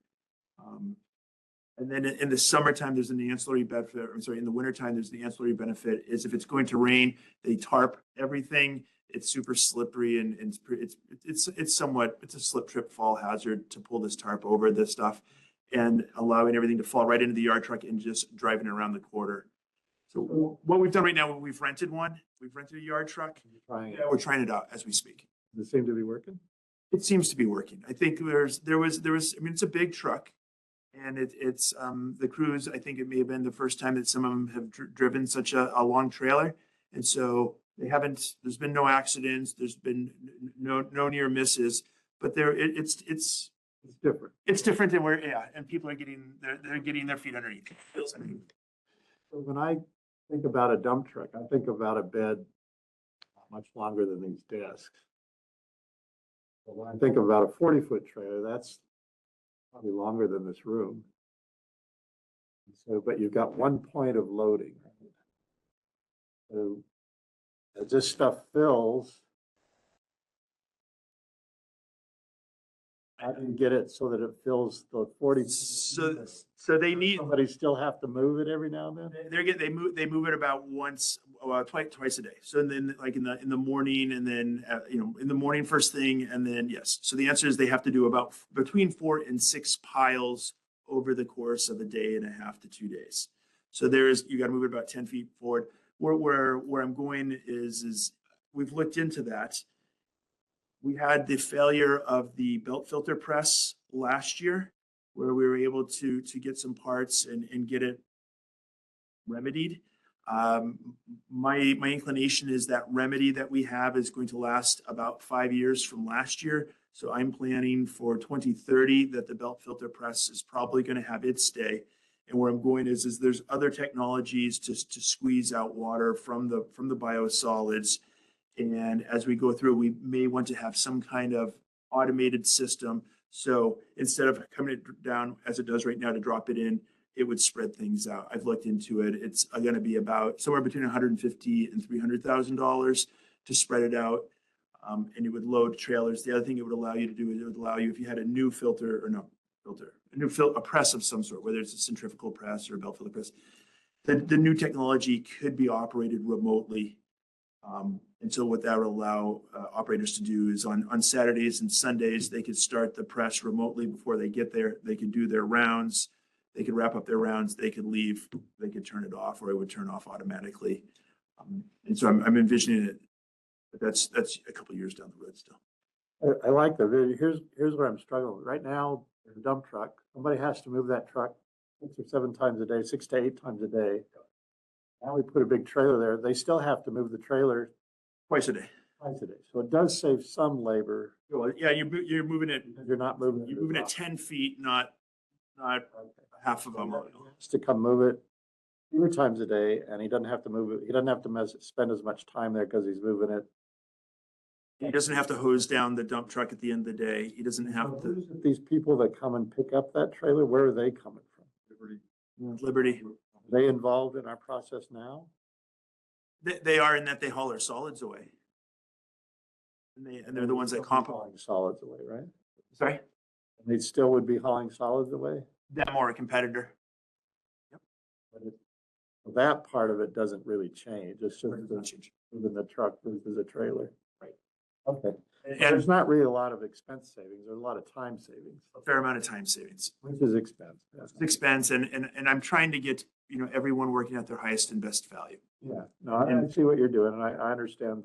And then in the summertime, there's an ancillary benefit. I'm sorry, in the wintertime, there's the ancillary benefit is if it's going to rain, they tarp everything. It's super slippery and it's a slip, trip, fall hazard to pull this tarp over this stuff and allowing everything to fall right into the yard truck and just driving around the quarter. So what we've done right now, we've rented one. We've rented a yard truck. Trying it. Yeah, we're trying it out as we speak. Does it seem to be working? It seems to be working. I think there was, I mean, it's a big truck. And it's the crews, I think it may have been the first time that some of them have driven such a long trailer. And so there's been no accidents. There's been no near misses, but it's different. It's different than and people are they're getting their feet underneath. So when I think about a dump truck, I think about a bed much longer than these desks. But when I think about a 40-foot trailer, that's probably longer than this room. So, but you've got one point of loading. So as this stuff fills, I can get it so that it fills the 40. So they need, Somebody still have to move it every now and then? they move it about twice a day. So then like in the morning and then in the morning first thing and then yes. So the answer is they have to do about between 4 and 6 piles over the course of a day and a half to 2 days. So you got to move it about 10 feet forward. Where I'm going is we've looked into that. We had the failure of the belt filter press last year, where we were able to get some parts and get it remedied. My inclination is that remedy that we have is going to last about 5 years from last year. So I'm planning for 2030 that the belt filter press is probably going to have its day. And where I'm going is there's other technologies to squeeze out water from the biosolids. And as we go through, we may want to have some kind of automated system. So instead of coming it down as it does right now to drop it in, it would spread things out. I've looked into it. It's going to be about somewhere between $150,000 and $300,000 to spread it out. And it would load trailers. The other thing it would allow you to do is it would allow you, if you had a new a press of some sort, whether it's a centrifugal press or a belt filler press, the new technology could be operated remotely. And so what that would allow operators to do is on Saturdays and Sundays, they could start the press remotely before they get there. They could do their rounds. They could wrap up their rounds. They could leave. They could turn it off, or it would turn off automatically. And so I'm envisioning it, but that's a couple of years down the road still. I like the video. Here's where I'm struggling. Right now, in a dump truck, somebody has to move that truck 6 or 7 times a day, 6 to 8 times a day. Now we put a big trailer there. They still have to move the trailer Twice a day. twice a day. So it does save some labor. Well, yeah, you're moving it. Because you're not moving it. You're moving it 10 feet, not half of a mile. Just to come move it fewer times a day, and he doesn't have to move it. He doesn't have to spend as much time there because he's moving it. He doesn't have to hose down the dump truck at the end of the day. He doesn't have to. These people that come and pick up that trailer, where are they coming from? Liberty. Are they involved in our process now? They are in that they haul our solids away. And they're the ones that compost. Hauling solids away, right? Sorry? And they still would be hauling solids away? Them or a competitor. But that part of it doesn't really change. It's just moving the truck versus a trailer. Right. Okay. And There's not really a lot of expense savings. There's a lot of time savings, a fair amount of time savings. which is expense. It's expense and I'm trying to get, everyone working at their highest and best value. Yeah, no, I see what you're doing, and I understand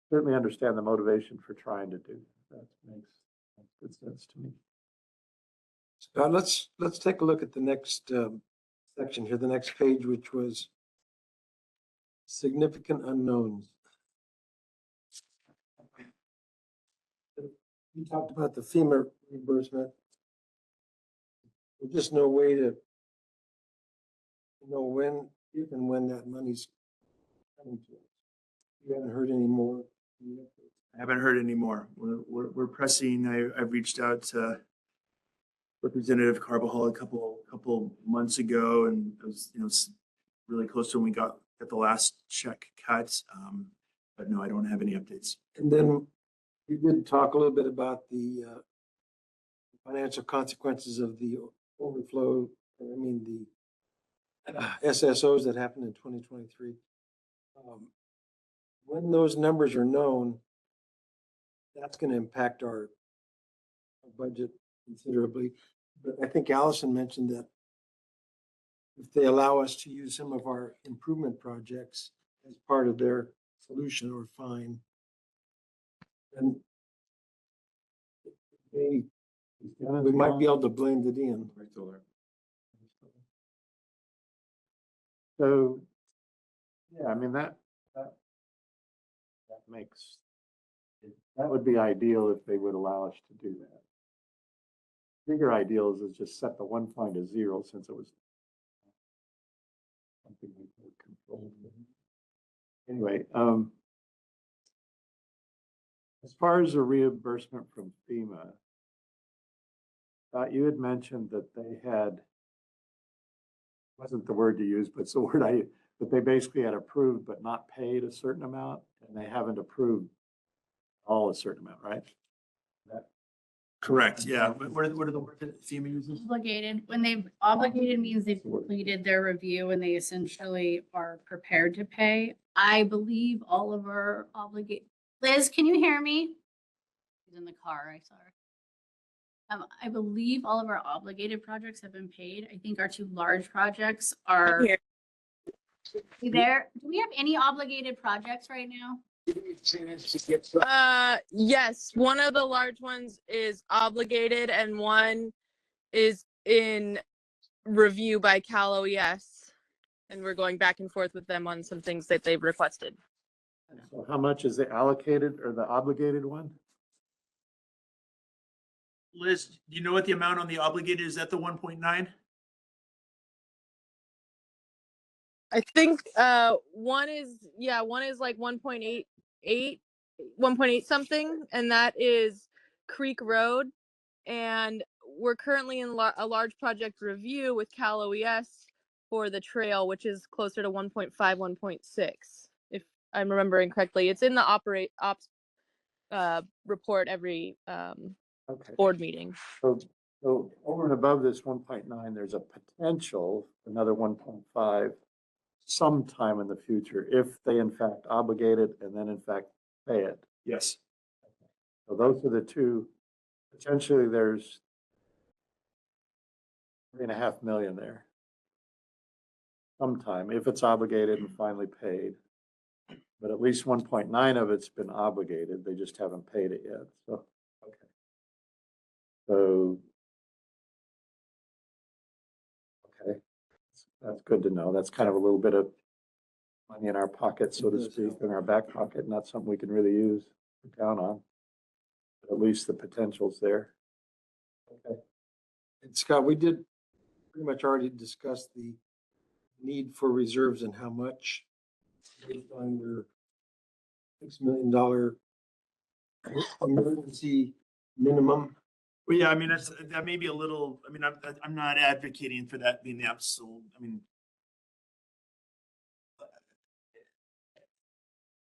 certainly understand the motivation for trying to do that. That makes good sense to me. Scott, let's take a look at the next section here, the next page, which was significant unknowns. You talked about the FEMA reimbursement. There's just no way to know when, if and when that money's coming to us. You haven't heard any more? I haven't heard any more. We're pressing. I've reached out to Representative Carbajal a couple months ago, and it was, really close to when we got the last check cut. But no, I don't have any updates. And then you did talk a little bit about the financial consequences of the overflow, the SSOs that happened in 2023. When those numbers are known, that's going to impact our budget considerably. But I think Allison mentioned that if they allow us to use some of our improvement projects as part of their solution or fine, then we might be able to blame the DN. Right still there. So, yeah, that would be ideal if they would allow us to do that. Bigger ideal is just set the 1 point to 0 since it was something we could control. Anyway, as far as the reimbursement from FEMA, you had mentioned that they had, wasn't the word you used, but it's the word but they basically had approved but not paid a certain amount, and they haven't approved all a certain amount, right? Correct. Yeah. What are the words that FEMA uses? Obligated, when they've obligated means they've completed their review and they essentially are prepared to pay. I believe all of our Liz, can you hear me? She's in the car, I saw her. I believe all of our obligated projects have been paid. I think our 2 large projects are. You there? Do we have any obligated projects right now? Yes, one of the large ones is obligated and one is in review by Cal OES. And we're going back and forth with them on some things that they've requested. So how much is the allocated or the obligated one? Liz, do you know what the amount on the obligated is? That the 1.9? I think one is like 1.88, 1.8 something, and that is Creek Road. And we're currently in a large project review with Cal OES for the trail, which is closer to 1.5, 1.6, if I'm remembering correctly. It's in the ops report every Okay. board meeting. So over and above this 1.9, there's a potential another 1.5 sometime in the future if they in fact obligate it and then in fact pay it. Yes. So those are the two. Potentially, there's $3.5 million there. Sometime if it's obligated and finally paid. But at least 1.9 of it's been obligated. They just haven't paid it yet. So, okay. So, okay. That's good to know. That's kind of a little bit of money in our pocket, so to speak, in our back pocket, not something we can really use or count on. But at least the potential's there. Okay. And Scott, we did pretty much already discuss the need for reserves and how much based on your $6 million emergency minimum. Well, yeah, I mean, that may be a little, I mean, I'm not advocating for that being the absolute, I mean,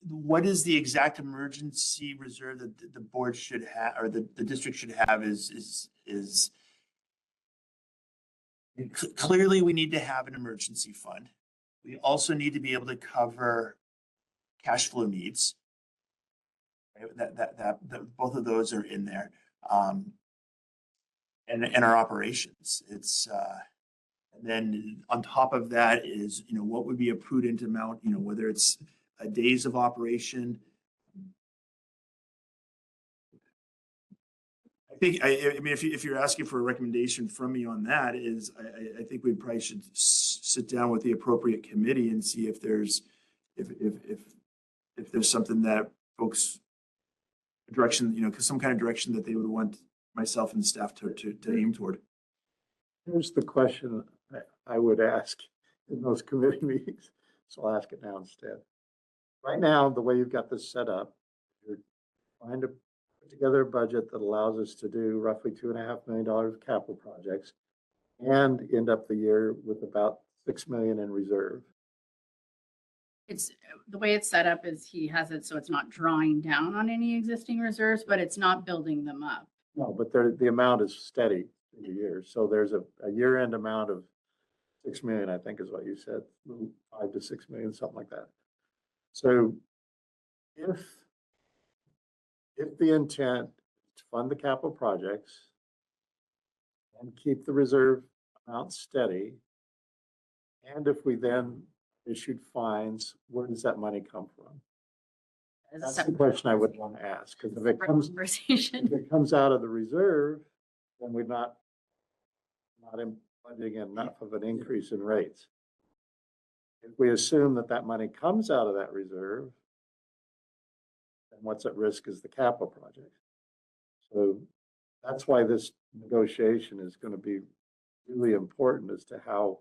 what is the exact emergency reserve that the board should have, or the district should have is clearly we need to have an emergency fund. We also need to be able to cover cash flow needs. Right? That both of those are in there. And our operations. It's and then on top of that is, you know, what would be a prudent amount, you know, whether it's days of operation. I think, I mean, if you're asking for a recommendation from me on that, is I think we probably should sit down with the appropriate committee and see if there's if there's something that folks direction, you know, some kind of direction that they would want myself and staff to aim toward. Here's the question I would ask in those committee meetings. So I'll ask it now instead. Right now, the way you've got this set up, you're trying to put together a budget that allows us to do roughly $2.5 million of capital projects and end up the year with about $6 million in reserve. It's the way it's set up is he has it so it's not drawing down on any existing reserves, but it's not building them up. No, but the amount is steady through the year. So there's a year-end amount of 6 million, I think is what you said, 5 to 6 million, something like that. So if the intent is to fund the capital projects and keep the reserve amount steady, and if we then issued fines, where does that money come from? As a That's the separate question I would want to ask, because if it conversation. comes out of the reserve, then we're not budgeting enough of an increase in rates. If we assume that money comes out of that reserve, then what's at risk is the capital project. So that's why this negotiation is going to be really important as to how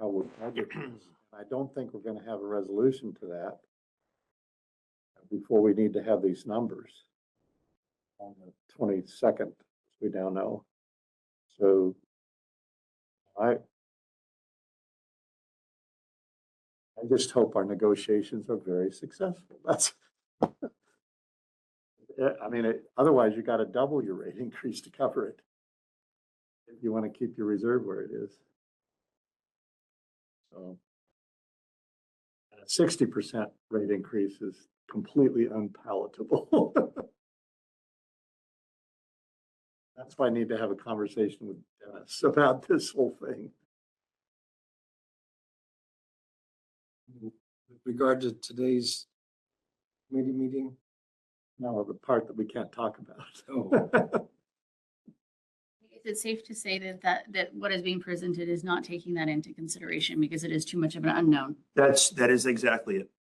we budget this. I don't think we're going to have a resolution to that before we need to have these numbers on the 22nd, as we now know. So I just hope our negotiations are very successful. That's, I mean, otherwise you got to double your rate increase to cover it if you want to keep your reserve where it is. So a 60% rate increase is completely unpalatable. That's why I need to have a conversation with Dennis about this whole thing. With regard to today's committee meeting. No, the part that we can't talk about. Oh. Is it safe to say that what is being presented is not taking that into consideration because it is too much of an unknown? That is exactly it.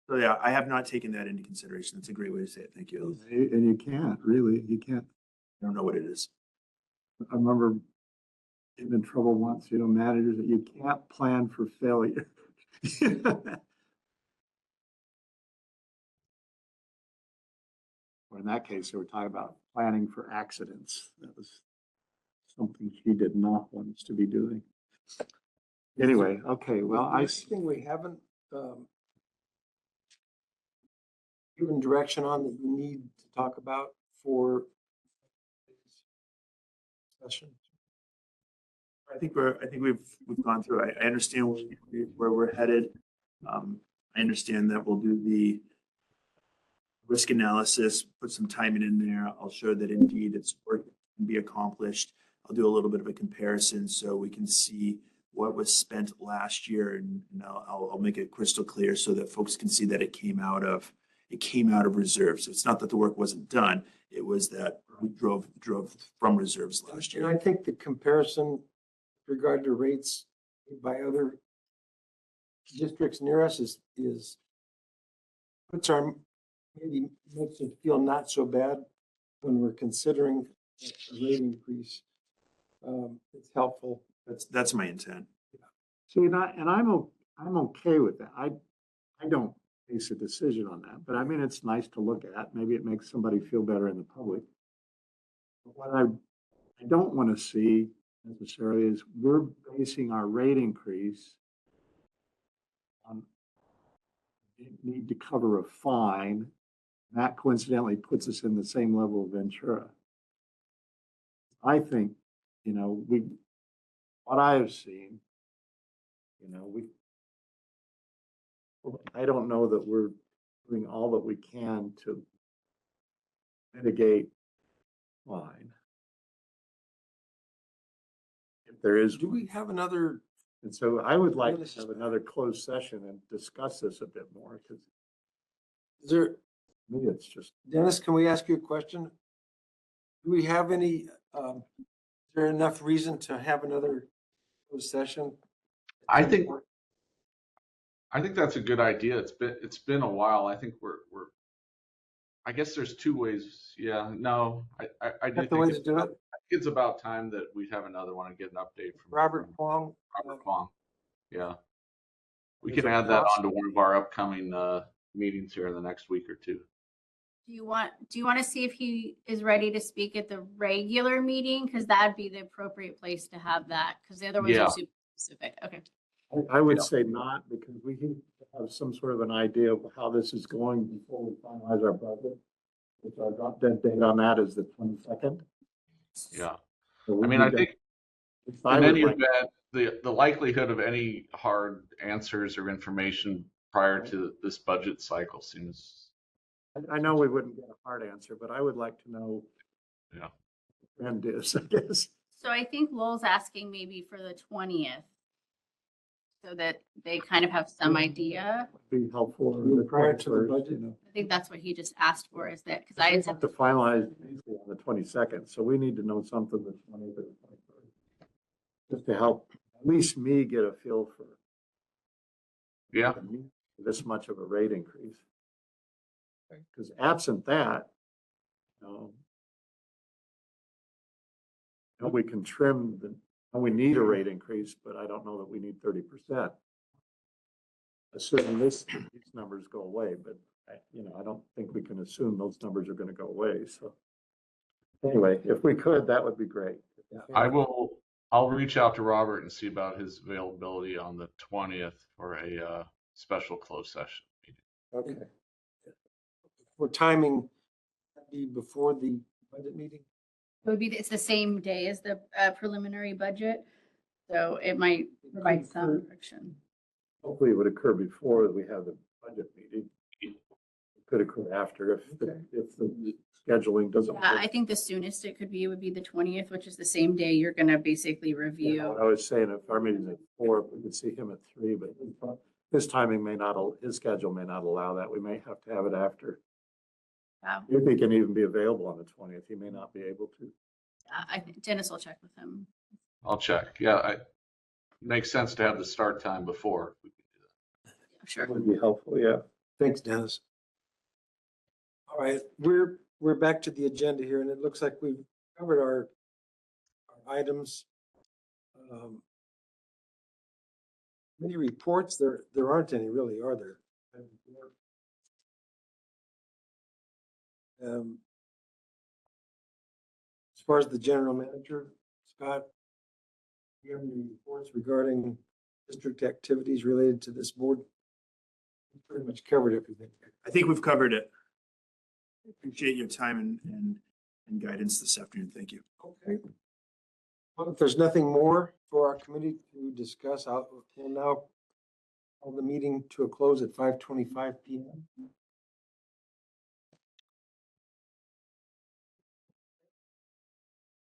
So yeah, I have not taken that into consideration. That's a great way to say it. Thank you. And you can't, really, you can't. I don't know what it is. I remember getting in trouble once, managers, that you can't plan for failure. or in that case, they were talking about planning for accidents. That was something she did not want us to be doing. Anyway, okay, well, I, think we haven't, given direction on that you need to talk about for session. I think we've gone through, I understand where we're headed. I understand that we'll do the risk analysis, put some timing in there. I'll show that indeed it's work can be accomplished. I'll do a little bit of a comparison so we can see what was spent last year, and I'll make it crystal clear so that folks can see that it came out of reserves. It's not that the work wasn't done, it was that we drove from reserves last And year. I think the comparison with regard to rates by other districts near us is puts our, maybe makes it feel not so bad when we're considering a rate increase. It's helpful. That's my intent. see, and I'm okay with that. I don't base a decision on that, but I mean, it's nice to look at. Maybe it makes somebody feel better in the public. But what I don't want to see necessarily is we're basing our rate increase on need to cover a fine. That coincidentally puts us in the same level of Ventura. I think, what I have seen, I don't know that we're doing all that we can to mitigate fine. If there is, Do we have another, and so I would like to have another closed session and discuss this a bit more, because is there, to me, it's just, Dennis, can we ask you a question? Do we have any, is there enough reason to have another closed session? I think that's a good idea. It's been a while. I think I guess there's two ways. Yeah, no, I do That's the way think to do it. it's about time that we have another one and get an update from Robert Kwong. Robert Kwong. Yeah. We Is can it add that possible? on to one of our upcoming meetings here in the next week or two. Do you want to see if he is ready to speak at the regular meeting? Because that'd be the appropriate place to have that, because the other ones Yeah. are super specific. Okay. I would say not, because we can have some sort of an idea of how this is going before we finalize our budget. Which our drop dead date on that is the 22nd. Yeah. So I mean, I think I in would any like, event, the likelihood of any hard answers or information prior to this budget cycle seems, I know we wouldn't get a hard answer, but I would like to know. Yeah. what the trend is, I guess. So I think Lowell's asking maybe for the 20th, so that they kind of have some idea. Be helpful. Prior to the 21st, budget. I think that's what he just asked for, is that, because I I had have to finalize on the 22nd, so we need to know something the 20th or the 21st. Just to help at least me get a feel for yeah. this much of a rate increase. Because absent that, we can trim we need a rate increase, but I don't know that we need 30%. Assuming these numbers go away, but I don't think we can assume those numbers are going to go away. So anyway, if we could, that would be great. I'll reach out to Robert and see about his availability on the 20th for a special closed session meeting. Okay. For timing, that'd be before the budget meeting. it would be, it's the same day as the preliminary budget, so it might provide some friction. Hopefully it would occur before we have the budget meeting. It could occur after if the scheduling doesn't Yeah, work. I think the soonest it could be would be the 20th, which is the same day you're gonna basically What review. I was saying, if our meeting's at 4, we could see him at 3, but his timing may not, his schedule may not allow that. We may have to have it after. Wow. If he can even be available on the 20th, he may not be able to. I think Dennis will check with him. I'll check. Yeah, it makes sense to have the start time before. We can do that. Sure. That would be helpful, yeah. Thanks, Dennis. All right, we're back to the agenda here, and it looks like we've covered our items. Many reports, there aren't any really, are there? As far as the general manager, Scott, do you have any reports regarding district activities related to this board? We pretty much covered everything. I think we've covered it. Appreciate your time and guidance this afternoon. Thank you. Okay. Well, if there's nothing more for our committee to discuss, we'll now call the meeting to a close at 5:25 p.m.